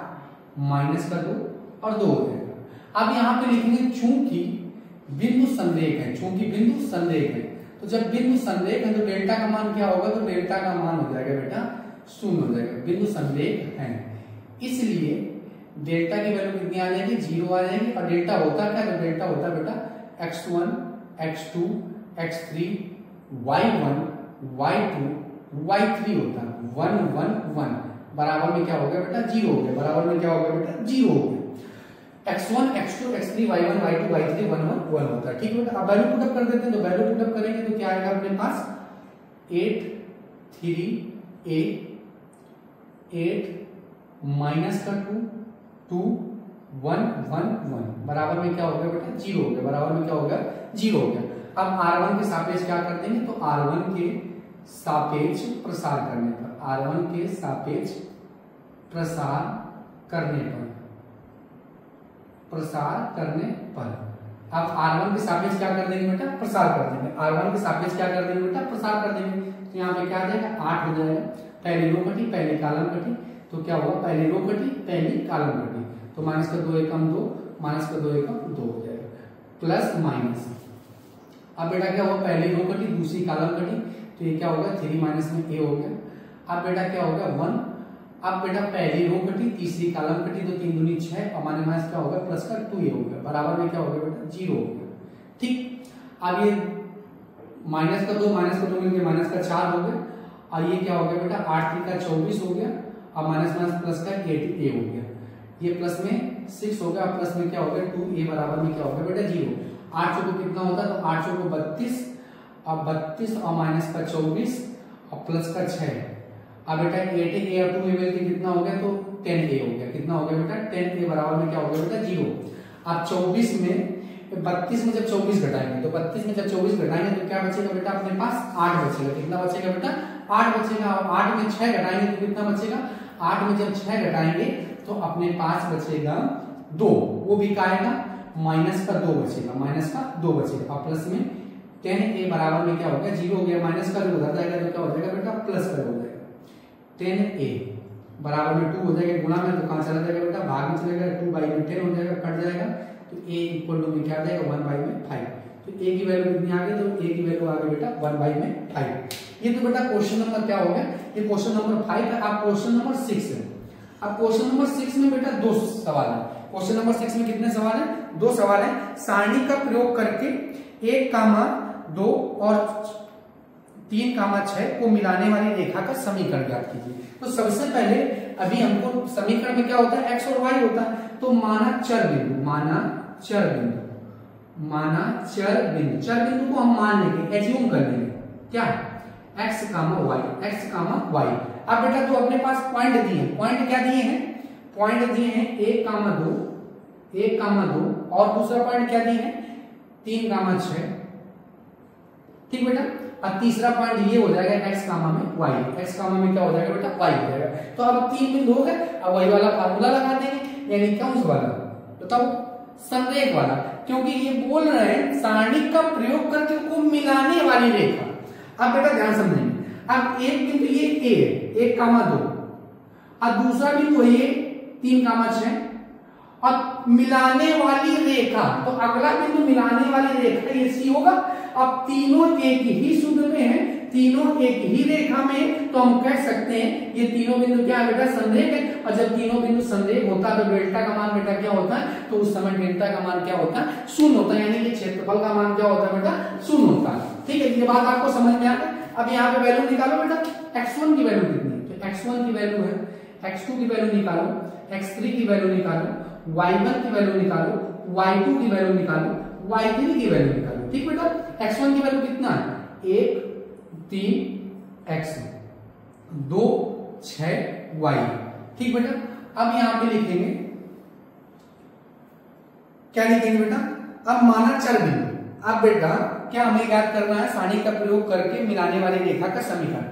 Speaker 1: माइनस का 2 और 2 हो जाएगा। अब यहाँ पे लिखेंगे चूंकि बिंदु संरेख है, चूंकि बिंदु संरेख है, तो जब बिंदु संरेख है तो डेल्टा का मान क्या होगा, तो डेल्टा का मान हो जाएगा बेटा 0 हो जाएगा, बिंदु संरेख है, इसलिए डेल्टा की वैल्यू कितनी आ जाएगी 0 आ जाएगी। और डेल्टा होता क्या, तो डेल्टा होता बेटा x1 x2 x3 y1 y2 y3 होता 1 1 1 बराबर में क्या हो गया बेटा 0 हो गया, बराबर में क्या हो गया बेटा 0 हो गया। x1 x2 x3 y1 y2 y3 1 1 1 होता है। ठीक बेटा, अब वैल्यू पुटअप कर देते हैं, तो वैल्यू पुटअप करेंगे तो क्या आएगा अपने पास 8 3 a 8 माइनस का 2 2 1 1 1 बराबर में क्या हो गया बेटा 0 हो गया, बराबर में क्या हो गया 0 हो गया। अब r1 के सापेक्ष क्या कर देंगे, तो r1 के सापेक्ष प्रसार करने पर, r1 के सापेक्ष प्रसार करने पर, प्रसार करने पर, अब r1 के सापेक्ष क्या कर देंगे बेटा प्रसार कर देंगे, r1 के सापेक्ष क्या कर देंगे बेटा प्रसार कर देंगे, तो यहाँ पे क्या आ जाएगा 8 हो जाएगा, पहली रो कटी पहली कॉलम कटी, तो क्या हुआ पहली रो कटी पहली कॉलम कटी, तो माइनस का 2 एकम 2 माइनस का 2 एकम 2 हो जाएगा, प्लस माइनस। अब बेटा क्या हुआ पहली रो कटी दूसरी कॉलम कटी, तो ये क्या होगा 3 माइनस में a हो गया। अब बेटा क्या हो गया 1, अब बेटा पहली रो कटी तीसरी कॉलम कटी, तो 3 दूनी 6 और माइनस क्या होगा प्लस का 2a हो गया, बराबर में क्या हो गया बेटा 0 हो गया। ठीक, अब ये माइनस का 2 मिलकर माइनस का 4 हो गया, और ये क्या हो गया बेटा 8 3 का 24 हो गया, और माइनस माइनस प्लस का 8a हो गया, ये प्लस में 6 हो गया, प्लस में क्या हो गया 2a बराबर में क्या हो गया बेटा 0। 8 चौको कितना होता है, तो 8 चौको 32, और 32 और माइनस का 24 और प्लस का 6, अब बेटा 8a और 2a मिलकर कितना हो गया, तो 10a हो गया, कितना हो गया बेटा 10a बराबर में क्या हो गया बेटा 0। अब 24 में 32 में जब 24 घटाएंगे तो 32 में जब 24 घटाएंगे तो क्या बचेगा बेटा अपने पास 8 बचेगा। कितना बचेगा बेटा 8 बचेगा। और 8 में 6 घटाएंगे तो कितना बचेगा 8 में जब 6 घटाएंगे तो अपने पास बचेगा 2, वो भी का आएगा माइनस का 2 बचेगा, माइनस का 2 बचेगा। और प्लस में 10a बराबर में क्या हो गया 0 हो गया, माइनस का 2 उधर जाएगा तो क्या हो जाएगा बेटा प्लस का हो जाएगा। 10a बराबर में 2 हो जाएगा, गुणा में तो कहां चला जाएगा बेटा भाग में चलेगा, 2 बाई में 10 हो जाएगा, कट जाएगा तो a इक्वल टू में क्या आ जाएगा 1 बाई में 5। तो a की वैल्यू कितनी आ गई तो a की वैल्यू आ गई बेटा 1 बाई में 5। ये तो बेटा क्वेश्चन नंबर क्या हो गया, ये क्वेश्चन नंबर 5 है। अब क्वेश्चन नंबर 6 है। अब क्वेश्चन नंबर 6 में बेटा 2 सवाल है। क्वेश्चन नंबर 6 में कितने सवाल है 2 सवाल है। सारणी का प्रयोग करके 1, 2 और 3, 6 को मिलाने वाली रेखा का समीकरण ज्ञात कीजिए। तो सबसे पहले अभी हमको समीकरण में क्या होता है x और y होता है। तो माना चर बिंदु चर बिंदु को हम मान लेंगे, एज्यूम कर लेंगे क्या x, y। अब बेटा तो अपने पास पॉइंट दिए हैं, पॉइंट क्या दिए हैं, पॉइंट दिए हैं 1, 2 और दूसरा पॉइंट क्या दिए हैं 3, 6। ठीक बेटा। अब तीसरा पॉइंट ये हो जाएगा x, में y, x, में क्या हो जाएगा बेटा y हो जाएगा। तो अब 3 बिंदु हो गए। अब वही वाला फार्मूला लगा देंगे, यानी कौन सा वाला बताओ संरेख वाला, क्योंकि ये बोल रहे हैं सारणी का प्रयोग करके को मिलाने वाली रेखा। अब बेटा ध्यान समझेंगे, अब एक बिंदु ये a 1, 2 और दूसरा बिंदु है ये 3, 6 और मिलाने वाली रेखा, तो अगला बिंदु मिलाने वाली रेखा ये सी होगा। अब तीनों एक ही सूत्र में है, तीनों एक ही रेखा में, तो हम कह सकते हैं ये तीनों बिंदु क्या है बेटा संरेख है। और जब तीनों बिंदु संरेख होता है तो डेल्टा का मान बेटा क्या होता है, तो उस समय डेल्टा का मान क्या होता है 0 होता है, यानी कि क्षेत्रफल का मान क्या होता है बेटा 0 होता है। ठीक है, ये बात आपको समझ में आ गई। अब यहाँ पे वैल्यू निकालो बेटा, x1 की वैल्यू कितनी है, तो x1 की वैल्यू है, x2 की वैल्यू निकालो, x3 की वैल्यू निकालो, y1 की वैल्यू निकालो, y2 की वैल्यू निकालो, y3 की वैल्यू निकालो। ठीक बेटा, x1 की वैल्यू कितना है 1, 3x, 2, 6y। ठीक बेटा। अब यहां पे लिखेंगे क्या लिखेंगे बेटा, अब माना चर बिंदु। अब बेटा क्या हमें ज्ञात करना है, सारणी का प्रयोग करके मिलाने वाली रेखा का समीकरण।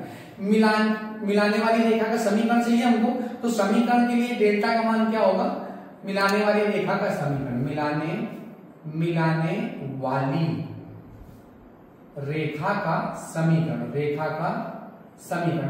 Speaker 1: मिलाने वाली रेखा का समीकरण चाहिए हमको, तो समीकरण के लिए डेल्टा का मान क्या होगा, मिलाने वाली रेखा का समीकरण, मिलाने वाली रेखा का समीकरण,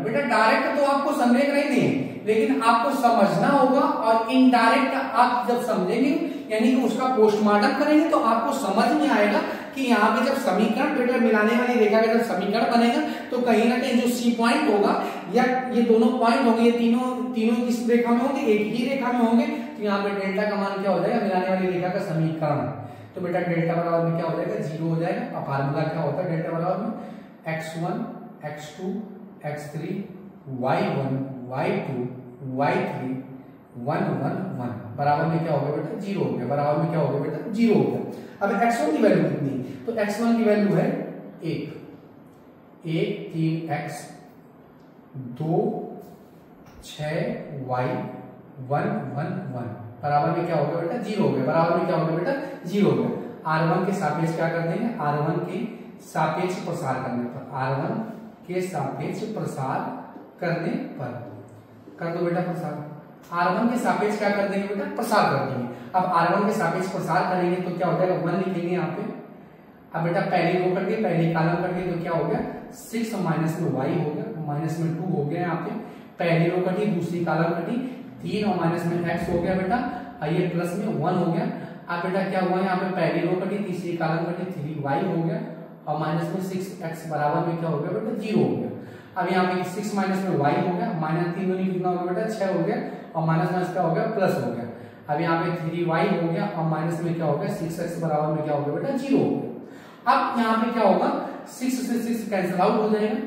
Speaker 1: बेटा डायरेक्ट तो आपको संरेख नहीं दिए, लेकिन आपको समझना होगा और इनडायरेक्ट आप जब समझेंगे यानी कि उसका पोस्टमार्टम करेंगे तो आपको समझ में आएगा कि यहाँ पे जब समीकरण बेटा मिलाने वाली रेखा का जब समीकरण बनेगा तो कहीं ना कहीं जो सी पॉइंट होगा या ये दोनों पॉइंट होंगे, ये तीनों किस रेखा में होंगे, एक ही रेखा में होंगे। तो यहाँ पे डेल्टा का मान क्या हो जाएगा, मिलाने वाली रेखा का समीकरण। तो बेटा डेल्टा बराबर में क्या हो जाएगा 0 हो जाएगा। अब फार्मूला क्या होता है डेल्टा बराबर में x1, x2, x3, y1, y2, y3, 1, 1, 1 बराबर में क्या हो गया बेटा 0 हो गया, बराबर में क्या हो गया बेटा 0 हो गया। अब x1 की वैल्यू कितनी, तो x1 की वैल्यू है 1, 3x, 2, 6y, 1, 1, 1 बराबर में क्या हो गया बेटा 0 हो गया, बराबर में क्या हो गया बेटा 0 हो गया। R1 के सापेक्ष क्या कर देंगे, R1 के सापेक्ष प्रसार करने पर, R1 के सापेक्ष प्रसार करने पर कर दो बेटा प्रसार। R1 के सापेक्ष क्या कर देंगे बेटा प्रसार कर देंगे। अब R1 के सापेक्ष प्रसार करेंगे तो क्या हो जाएगा 1 लिखेंगे यहाँ पे। अब बेटा पहली रो करके पहली कॉलम करके तो क्या हो गया 6 माइनस में y हो गया, माइनस में 2 हो गया यहाँ पे। पहली रो कटी, दूसरी कॉलम कटी, 3 और माइनस में x हो गया बेटा, ये प्लस में 1 हो गया। अब बेटा क्या हुआ यहाँ पे पहली रो कटी, तीसरी कॉलम कटी, 3y हो गया और माइनस में 6x बराबर में क्या हो गया बेटा 0 हो गया। अब यहाँ पे 6 माइनस में y हो गया, माइनस 3 दूनी कितना हो गया बेटा 6 हो गया और माइनस माइनस क्या हो गया प्लस हो गया। अब यहाँ पे 3y हो गया और माइनस में क्या हो गया 6x बराबर में क्या हो गया बेटा 0 हो गया। अब यहाँ पे क्या होगा 6 से 6 कैंसिल आउट हो जाएगा।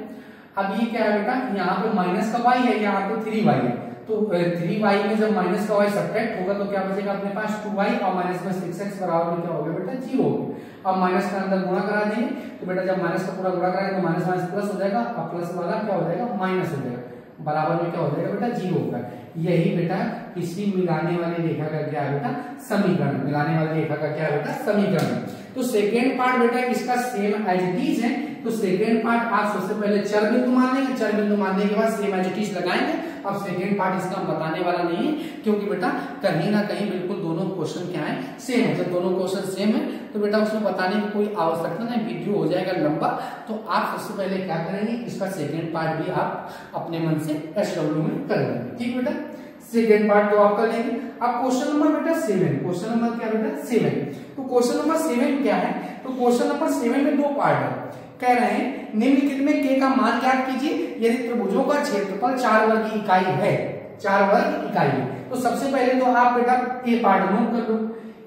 Speaker 1: अब ये क्या है बेटा यहाँ पे माइनस का y है, यहाँ पे 3y है, तो 3y में जब माइनस का y सब्ट्रैक्ट होगा तो क्या बचेगा अपने पास 2y और माइनस में 6x बराबर में क्या हो गया बेटा 0 हो गया। अब माइनस का अंदर गुणा करा देंगे तो बेटा जब माइनस का पूरा गुणा कराएंगे तो माइनस माइनस प्लस हो जाएगा और प्लस वाला क्या हो जाएगा माइनस हो जाएगा, बराबर में क्या हो जाएगा बेटा 0 होगा। यही बेटा इसी मिलाने वाली रेखा का क्या है बेटा, समीकरण। मिलाने वाली रेखा का क्या है बेटा, समीकरण। तो सेकेंड पार्ट बेटा इसका सेम एज इट इज है। तो सेकेंड पार्ट आप सबसे पहले चर बिंदु मान लेंगे, चर बिंदु मानने के बाद सेम एज इट इज लगाएंगे। अब सेकेंड पार्ट इसका बताने वाला नहीं है, क्योंकि बेटा कहीं ना कहीं बिल्कुल दोनों क्वेश्चन क्या है, सेम है। जब दोनों क्वेश्चन सेम है तो बेटा उसमें बताने की कोई आवश्यकता नहीं, वीडियो हो जाएगा लंबा। तो आप सबसे पहले क्या करेंगे, इसका सेकेंड पार्ट भी आप अपने मन से SW में कर लेंगे। ठीक बेटा, सेकेंड पार्ट तो आप कर लेंगे। अब क्वेश्चन नंबर बेटा 7, क्वेश्चन नंबर क्या बेटा 7। तो क्वेश्चन नंबर 7 क्या है, तो क्वेश्चन नंबर 7 में 2 पार्ट है। कह रहे हैं निम्नलिखित में k का मान ज्ञात कीजिए यदि त्रिभुजों का क्षेत्रफल 4 वर्ग की इकाई है, 4 वर्ग इकाई है। तो सबसे पहले तो आप बेटा ये पार्ट नोट कर लो।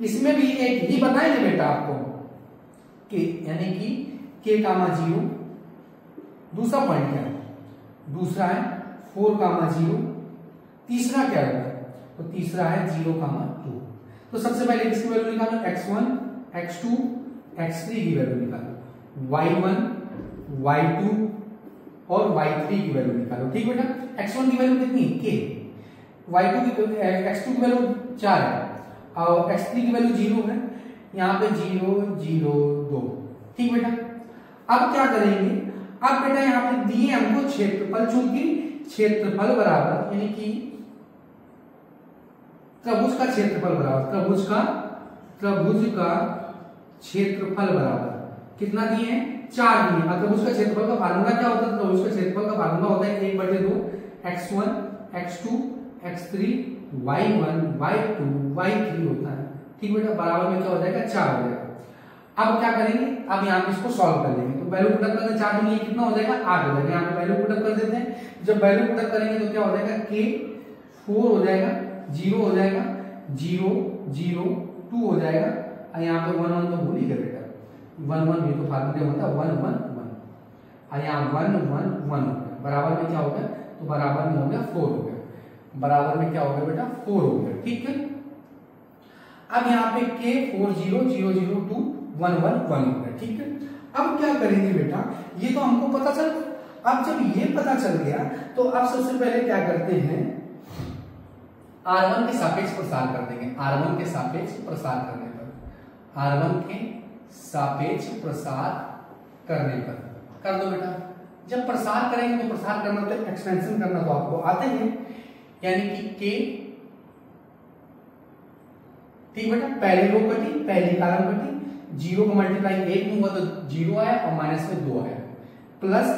Speaker 1: इसमें भी एक ही बताएंगे बेटा आपको कि यानी कि k कामा 0। दूसरा पॉइंट क्या है, दूसरा है 4 कामा 0। तीसरा क्या होगा, तो तीसरा है 0 कामा 2। तो सबसे पहले किसकी वैल्यू निकालो, x1 x2 x3 की वैल्यू निकालो, y1 y2 और y3 की वैल्यू निकालो। ठीक बेटा, x1 की वैल्यू कितनी है k, y2 की x2 की वैल्यू 4 है और x3 की वैल्यू 0 है। यहाँ पे 0 0 2। ठीक बेटा, अब क्या करेंगे, अब बेटा यहाँ पे दिए हमको क्षेत्रफल, चूंकि क्षेत्रफल बराबर यानी कि त्रिभुज का क्षेत्रफल बराबर, त्रिभुज का क्षेत्रफल बराबर कितना दिए हैं, 4 दिए। और त्रिभुज का क्षेत्रफल का फार्मूला क्या होता है, त्रिभुज का क्षेत्रफल का फार्मूला होता है 1/2 x1 x2 x3 y1 y2 y3 होता है। ठीक बेटा, बराबर में क्या हो जाएगा, 4 हो जाएगा। अब क्या करेंगे, अब यहाँ पे इसको सॉल्व कर लेंगे। तो वैल्यू पुटअप करते 4 दूनी कितना हो जाएगा, 8 हो जाएगा। यहाँ पे वैल्यू पुटअप कर देते हैं। जब वैल्यू पुटअप करेंगे तो क्या हो जाएगा, k 4 हो जाएगा, 0 हो जाएगा, 0 0 2 हो जाएगा। और यहाँ पे 1 1 तो भूल ही गए बेटा, 1 1 भी तो फार्मूले होता है 1 1 1। और यहाँ 1 1 1 हो गया, बराबर में क्या हो गया, तो बराबर में हो गया 4 हो गया, बराबर में क्या हो गया बेटा 4 हो गया। ठीक है, अब यहाँ पे k 4 0 0 0 2 1 1 1 हो गया। ठीक है, अब क्या करेंगे बेटा, ये तो हमको पता चल गया। अब जब ये पता चल गया तो अब सबसे पहले क्या करते हैं, R1 के सापेक्ष प्रसार कर देंगे। R1 के सापेक्ष प्रसार करने पर, R1 के सापेक्ष प्रसार करने पर कर दो बेटा। जब प्रसार करेंगे तो प्रसार करना तो एक्सपेंशन करना तो आपको आते हैं, यानी कि k, ठीक बेटा, पहली रो कटी पहली कॉलम कटी, 0 को मल्टीप्लाई 1 में हुआ तो 0 आया और माइनस में 2 आया, प्लस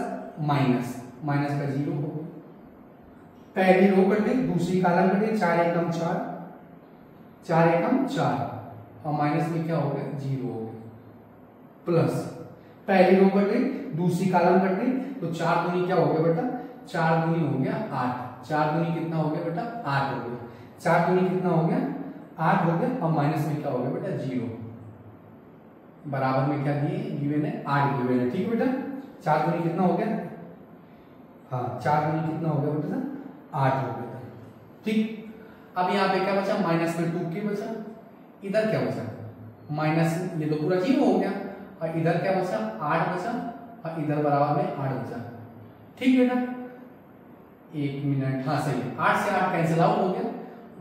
Speaker 1: माइनस माइनस का 0 हो गया। पहली रो कट गई, दूसरी कॉलम कट गई, 4 एकम 4 4 एकम 4 और माइनस में क्या हो गया, 0 हो गया, प्लस पहली रो कट गई, दूसरी कॉलम कट गई, तो 4 दूनी क्या हो गया बेटा, 4 दूनी हो गया 8। 4 दूनी कितना हो गया बेटा, 8 हो गया। 4 दूनी कितना हो गया, 8 हो गया और माइनस में क्या हो गया बेटा, 0। बराबर में क्या दिए, गिवन है 8 गिवन है। ठीक बेटा, 4 दूनी कितना हो गया, हाँ 4 दूनी कितना हो गया बेटा, 8 हो गया। ठीक, अब यहाँ पे क्या बचा, माइनस में 2k बचा, इधर क्या बचा, माइनस, ये तो पूरा 0 हो गया, और इधर क्या बचा, 8 बचा, और इधर बराबर में 8 बचा। ठीक बेटा, 1 मिनट, हाँ सही है, 8 से 8 कैंसिल आउट हो गया,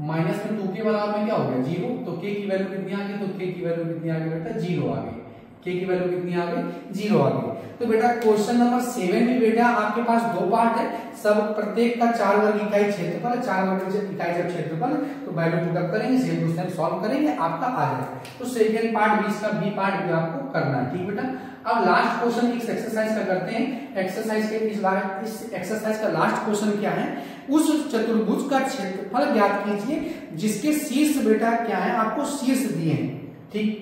Speaker 1: माइनस में 2k बराबर में क्या हो गया, 0। तो k की वैल्यू कितनी आ गई, तो k की वैल्यू कितनी आ गई बेटा, 0 आ गई। k की वैल्यू कितनी आ गई, 0 आ गई। तो बेटा क्वेश्चन नंबर 7 में बेटा आपके पास 2 पार्ट है, सब प्रत्येक का 4 वर्ग इकाई क्षेत्रफल, 4 वर्ग इकाई जब क्षेत्रफल, तो वैल्यू पुटअप करेंगे, सेम टू सेम सॉल्व करेंगे, आपका आ जाएगा। तो सेकंड पार्ट भी इसका बी पार्ट भी आपको करना है। ठीक बेटा, अब लास्ट क्वेश्चन इस एक्सरसाइज का करते हैं। एक्सरसाइज के इस एक्सरसाइज का लास्ट क्वेश्चन क्या है, उस चतुर्भुज का क्षेत्रफल ज्ञात कीजिए जिसके शीर्ष बेटा क्या है, आपको शीर्ष दिए हैं। ठीक,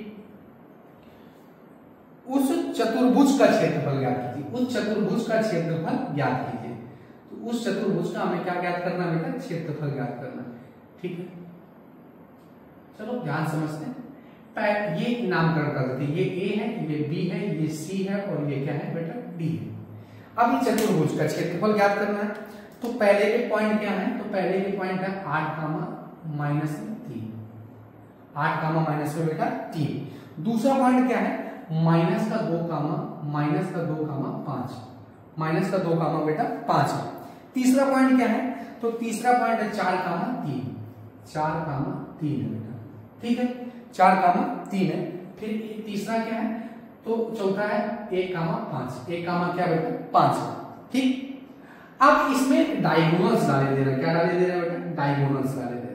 Speaker 1: उस चतुर्भुज का क्षेत्रफल ज्ञात कीजिए, उस चतुर्भुज का क्षेत्रफल ज्ञात कीजिए। तो उस चतुर्भुज का हमें क्या ज्ञात करना है बेटा, क्षेत्रफल ज्ञात करना है। ठीक है, चलो ध्यान समझते हैं। ये नामकरण कर देते हैं, ये A है, ये B है, ये C है और ये क्या है बेटा, D है। अब ये चतुर्भुज का क्षेत्रफल ज्ञात करना है। तो पहले के पॉइंट क्या है, तो पहले के पॉइंट है 8 कामा माइनस 3, 8 कामा माइनस में बेटा 3। दूसरा पॉइंट क्या है, माइनस का 2 कामा 5, माइनस का 2 कामा बेटा 5 है। तीसरा पॉइंट क्या है, तो तीसरा पॉइंट है 4,3, 4,3 है बेटा, ठीक है, 4,3 है। फिर तीसरा क्या है, तो चौथा है 1,5, 1, क्या बेटा 5, ठीक। अब इसमें डायगोनल्स डाले दे रहे हैं, क्या डाले दे रहे हैं बेटा, डायगोनल्स डाले दे रहे हैं।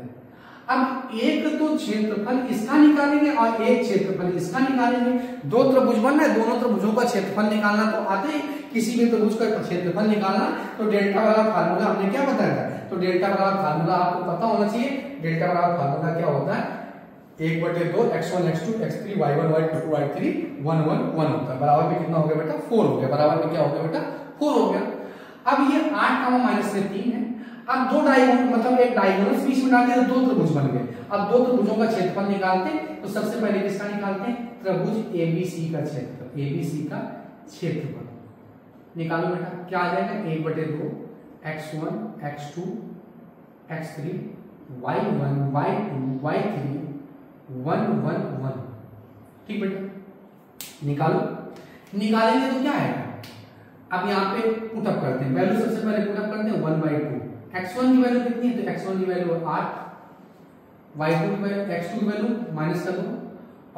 Speaker 1: अब एक तो क्षेत्रफल इसका निकालेंगे और एक क्षेत्रफल इसका निकालेंगे। दो त्रिभुज बनना है, दोनों त्रिभुजों का क्षेत्रफल निकालना तो आते ही, किसी भी त्रिभुज का क्षेत्रफल निकालना तो डेल्टा वाला फार्मूला हमने क्या बताया था, तो डेल्टा बराबर फार्मूला आपको पता होना चाहिए। डेल्टा बराबर फार्मूला क्या होता है, 1/2 x1 x2 x3 y1 y2 y3 1 1 1 होता है। बराबर में कितना हो गया बेटा 4 हो गया, बराबर में क्या हो गया बेटा 4 हो गया। अब ये 8,-3 है। अब दो डायगोनल मतलब एक डायगोनल बीच में डालते हैं तो दो त्रिभुज बन गए। अब दो त्रिभुजों का क्षेत्रफल निकालते हैं तो सबसे पहले किसका निकालते हैं, त्रिभुज एबीसी का क्षेत्रफल, एबीसी का क्षेत्रफल निकालो बेटा। क्या आ जाएगा 1/2 x1 x2 x3 y1 y2 y3 1 1 1, ठीक बेटा निकालो। निकालेंगे तो क्या आएगा, अब यहाँ पे पुटअप करते हैं, वैल्यू सबसे पहले पुटअप करते हैं 1/2। x1 की वैल्यू कितनी है, तो x1 की वैल्यू 8, y2 की वैल्यू x2 की वैल्यू माइनस कर दो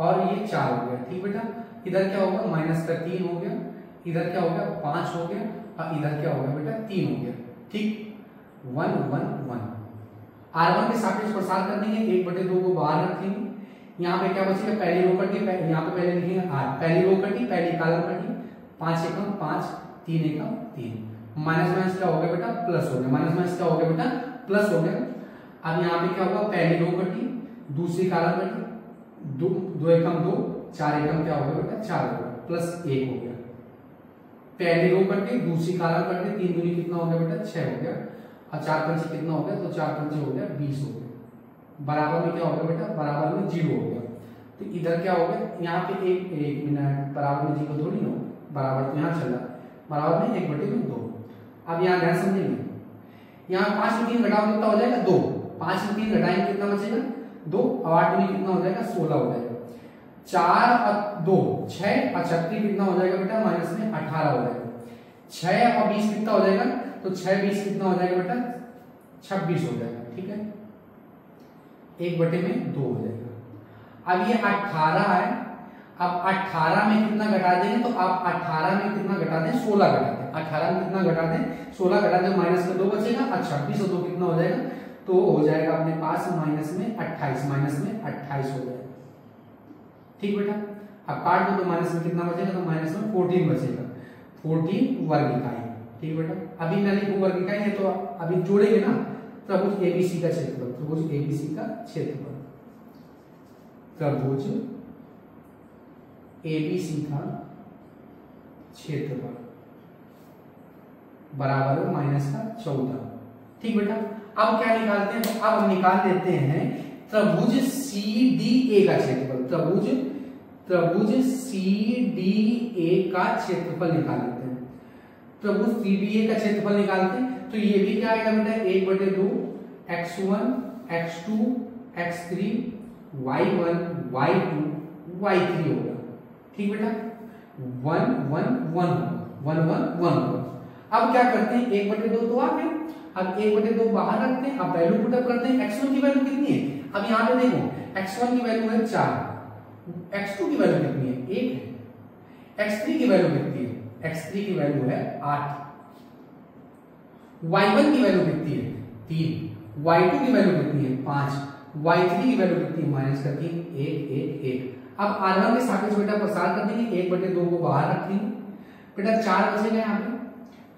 Speaker 1: और ये 4 हो गया, ठीक बेटा। इधर क्या होगा -3 हो गया, इधर क्या हो गया 5 हो गया और इधर क्या हो गया बेटा 3 हो गया, ठीक 1 1 1। R1 के सापेक्ष प्रसार कर देंगे, 1/2 को बाहर रखेंगे। यहाँ पे क्या बचेगा, पहली रो कटी, यहाँ पे पहले लिखेंगे r, पहली रो कटी पहली कॉलम कटी, 5 एकम 5 3 एकम 3, माइनस माइनस क्या हो गया बेटा प्लस हो गया, माइनस माइनस क्या हो गया बेटा प्लस हो गया। अब यहाँ पे क्या होगा, पहली रो कटी दूसरी कॉलम कटी, 2 एकम 2 4 एकम क्या हो गया बेटा 4 हो गया, प्लस 1 हो गया। पहली रो कटी दूसरी कॉलम कटी, 3 दूनी कितना हो गया बेटा 6 हो गया और 4 पंचे कितना हो गया, तो 4 पंचे हो गया 20 हो गया। बराबर में क्या हो गया बेटा, बराबर में 0 हो गया। तो इधर क्या हो गया, यहाँ पे एक मिनट, बराबर में 0 थोड़ी ना, बराबर तो यहाँ चल रहा, बराबर में 1/2। अब यहाँ ध्यान समझेंगे, यहाँ 5 में 3 घटाओ कितना हो जाएगा 2, 5 में 3 घटाएंगे कितना बचेगा 2 और 8 में कितना हो जाएगा 16 हो जाएगा। 4 और 2 6 और 36 कितना हो जाएगा बेटा माइनस में 18 हो जाएगा। 6 और 20 कितना हो जाएगा, तो 6 20 कितना हो जाएगा बेटा 26 हो जाएगा, ठीक है 1/2 हो जाएगा। अब ये 18 है, अब 18 में कितना घटा देंगे, तो आप 18 में कितना घटा दें 16 घटा दें, 18 में कितना घटा दें 16 घटा दें, माइनस में 2 बचेगा और 26 और 2 कितना हो जाएगा, तो हो जाएगा अपने पास माइनस में 28, माइनस में 28 हो जाएगा, ठीक बेटा। अब काट दो तो माइनस में कितना बचेगा, तो माइनस में 14 बचेगा, 14 वर्ग इकाई, ठीक बेटा। अभी ना लिखूं वर्ग इकाई है, तो अभी जोड़ेंगे ना, त्रिभुज एबीसी का क्षेत्रफल, त्रिभुज एबीसी का क्षेत्रफल, त्रिभुज एबीसी का क्षेत्रफल बराबर -14, ठीक बेटा। अब क्या निकालते हैं, तो अब हम निकाल लेते हैं त्रिभुज CDA का क्षेत्रफल, त्रिभुज CDA का क्षेत्रफल निकाल लेते हैं। त्रिभुज CDA का क्षेत्रफल निकालते हैं तो ये भी क्या आएगा बेटा 1/2 x1 x2 x3 y1 y2 y3 होगा, ठीक बेटा 1 1 1 1 1 1 होगा। अब क्या करते हैं 1/2 तो आ गया, अब 1/2 बाहर रखते हैं, अब वैल्यू पुट अप करते हैं। x1 की वैल्यू कितनी है, अब यहाँ पे देखो x1 की वैल्यू है 4, x2 की वैल्यू कितनी है 1 है, x3 की वैल्यू कितनी है, x3 की वैल्यू है 8, y1 की वैल्यू कितनी है 3, y2 की वैल्यू कितनी है 5, y3 की वैल्यू कितनी है -3 1 1 1। अब R1 के सापेक्ष बेटा प्रसार कर देंगे, 1/2 को बाहर रखेंगे बेटा, 4 बचेगा यहाँ पे,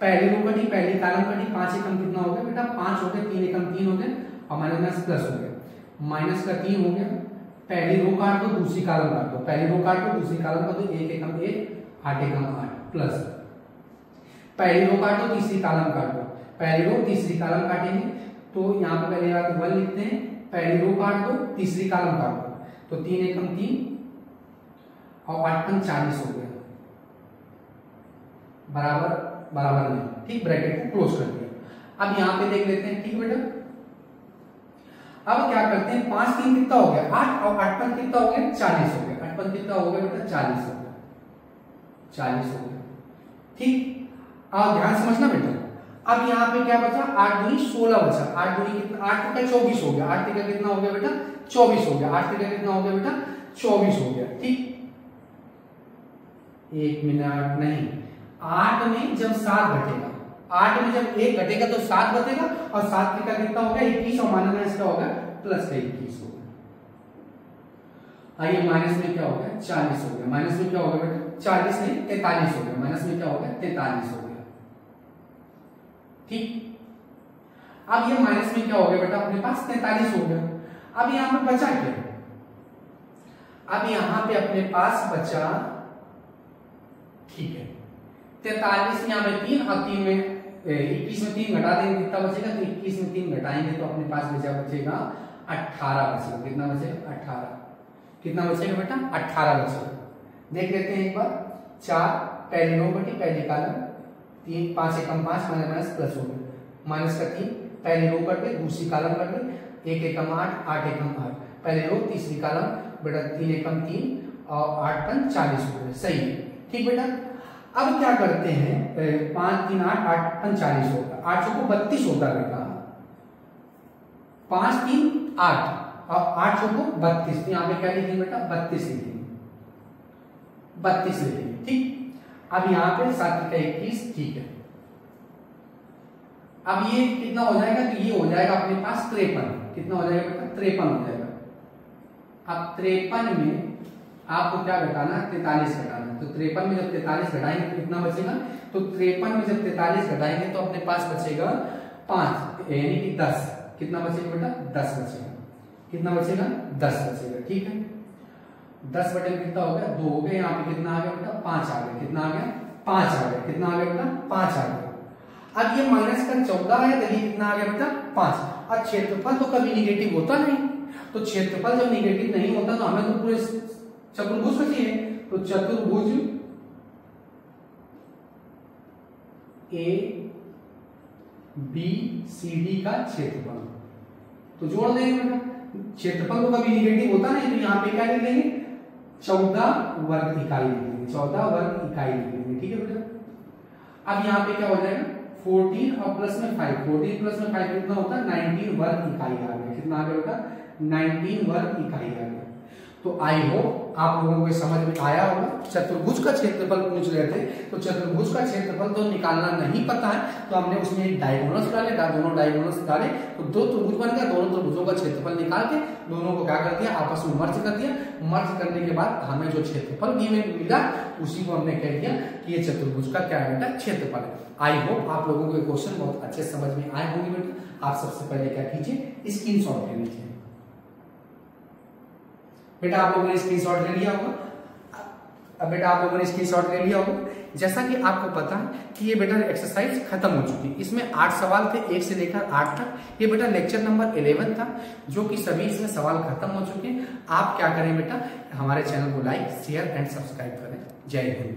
Speaker 1: पहली रो कटी पहली कॉलम कटी, 5 एकम कितना हो गया बेटा 5 हो गया, 3 एकम 3 हो गया और माइनस प्लस हो गया, माइनस का 3 हो गया। पहली रो काट दो दूसरी कॉलम काट दो, पहली रो काट दो दूसरी कॉलम काट दो, 1 एकम 1 8 एकम 8 प्लस, पहली रो काट दो तीसरी कॉलम काट दो, पहली रो तीसरी कॉलम काटेंगे तो यहाँ पे पहले बात 1 लिखते हैं, पहली रो काट दो तीसरी कॉलम काट दो, तो 3 एकम 3 और 8 पंच 40 हो गया, बराबर बराबर में, ठीक ब्रैकेट को क्लोज कर दिया। अब यहाँ पे देख लेते हैं, ठीक बेटा। अब क्या करते हैं 5 3 कितना हो गया 8 और 8 पंच कितना हो गया 40 हो गया, 8 पंच कितना हो गया बेटा 40 हो गया, ठीक। अब ध्यान समझना बेटा, अब यहाँ पे क्या बचा, 8 दूनी 16 बचा। 8 दूनी कितना, 8 का 24 हो गया। 8 का कितना हो गया बेटा, 24 हो गया। 8 का कितना हो गया बेटा, 24 हो गया। ठीक, 1 मिनट नहीं, 8 में जब 7 घटेगा, 8 में जब 1 घटेगा तो 7 बचेगा, और 7 का कितना हो गया 21, और माइनस का होगा प्लस का 21 हो गया। आइए माइनस में क्या हो गया, 40 हो गया। माइनस में क्या हो गया बेटा, 40 नहीं 43 हो गया। माइनस में क्या हो गया, 43 हो गया। ठीक, अब ये माइनस में क्या हो गया बेटा, अपने पास 43 हो गया। अब यहां पे बचा क्या, अब यहां पे अपने पास बचा, ठीक है, 43 यहाँ पे 3, और 3 में 21 में 3 घटा देंगे कितना बचेगा, तो 21 में 3 घटाएंगे तो अपने पास बचेगा 18 बचेगा। कितना बचेगा, 18। कितना बचेगा बेटा, 18 बचेगा। देख लेते हैं एक बार, 4 पहले रो बटी पहले कॉलम, 3 5 एकम 5 माइनस प्लस हो गया, माइनस का 3 पहले रो कर गए, दूसरी कॉलम कर गए, 1 एकम 8 8 एकम 8 पहले रो, तीसरी कॉलम बेटा 3 एकम 3 और 8 पन 40 हो गए। सही है, ठीक बेटा। अब क्या करते हैं, 5 3 8 8 पन 40 होगा, 8 चौको 32 होता है बेटा, 5 3 8 और 8 चौको 32, तो यहाँ पे क्या लिखेंगे बेटा, 32 लिखेंगे, 32 लिखेंगे। ठीक, अब यहाँ पे 7 का 21, ठीक है। अब ये कितना हो जाएगा, तो ये हो जाएगा अपने पास 53। कितना हो जाएगा बेटा, 53 हो जाएगा। अब 53 में आपको क्या घटाना, 43 घटाना। तो 53 में जब 43 घटाएंगे तो कितना बचेगा, तो 53 में जब 43 घटाएंगे तो अपने पास बचेगा 5, यानी कि 10। कितना बचेगा बेटा, 10 बचेगा। कितना बचेगा, 10 बचेगा। ठीक है, 10 बटे कितना हो गया, 2 हो गए। यहाँ पे कितना आ गया बेटा, 5 आ गया। कितना आ गया, 5 आ गया। कितना आ गया बेटा, 5 आ गया। अब ये माइनस का 14 है, तो ये कितना आ गया बेटा, 5। और क्षेत्रफल तो कभी निगेटिव होता नहीं, तो क्षेत्रफल जब निगेटिव नहीं होता तो हमें तो पूरे चतुर्भुज का चाहिए। तो चतुर्भुज ए बी सी डी का क्षेत्रफल, तो जोड़ देंगे बेटा। क्षेत्रफल तो कभी निगेटिव होता नहीं, तो यहाँ पे क्या लिख देंगे, 14 वर्ग इकाई लिख देंगे, 14 वर्ग इकाई लिख देंगे। ठीक है बेटा। अब यहाँ पे क्या हो जाएगा, 14 और प्लस में 5, 14 प्लस में 5 कितना होता है, 19 वर्ग इकाई आ गया। कितना आ गया बेटा, 19 वर्ग इकाई आ गया। तो आई होप आप लोगों को समझ में आया होगा। चतुर्भुज का क्षेत्रफल पूछ रहे थे, तो चतुर्भुज का क्षेत्रफल तो निकालना नहीं पता है, तो हमने उसमें एक डायगोनल्स डाले, दोनों डायगोनल्स डाले तो 2 त्रिभुज बन गया। दोनों त्रिभुजों का क्षेत्रफल निकाल के दोनों को क्या कर दिया, आपस में मर्ज कर दिया। मर्ज करने के बाद हमें जो क्षेत्रफल मिला उसी को हमने कह दिया कि ये चतुर्भुज का क्या बेटा, क्षेत्रफल है। आई होप आप लोगों को ये क्वेश्चन बहुत अच्छे समझ में आए होंगे बेटा। आप सबसे पहले क्या कीजिए, स्क्रीनशॉट ले लीजिए बेटा। आप लोगों ने स्क्रीनशॉट ले लिया होगा। अब बेटा आप लोगों ने स्क्रीनशॉट ले लिया होगा। जैसा कि आपको पता है कि ये बेटा एक्सरसाइज खत्म हो चुकी है। इसमें 8 सवाल थे, 1 से लेकर 8 तक। ये बेटा लेक्चर नंबर 11 था, जो कि सभी इसमें सवाल खत्म हो चुके हैं। आप क्या करें बेटा, हमारे चैनल को लाइक शेयर एंड सब्सक्राइब करें। जय हिंद।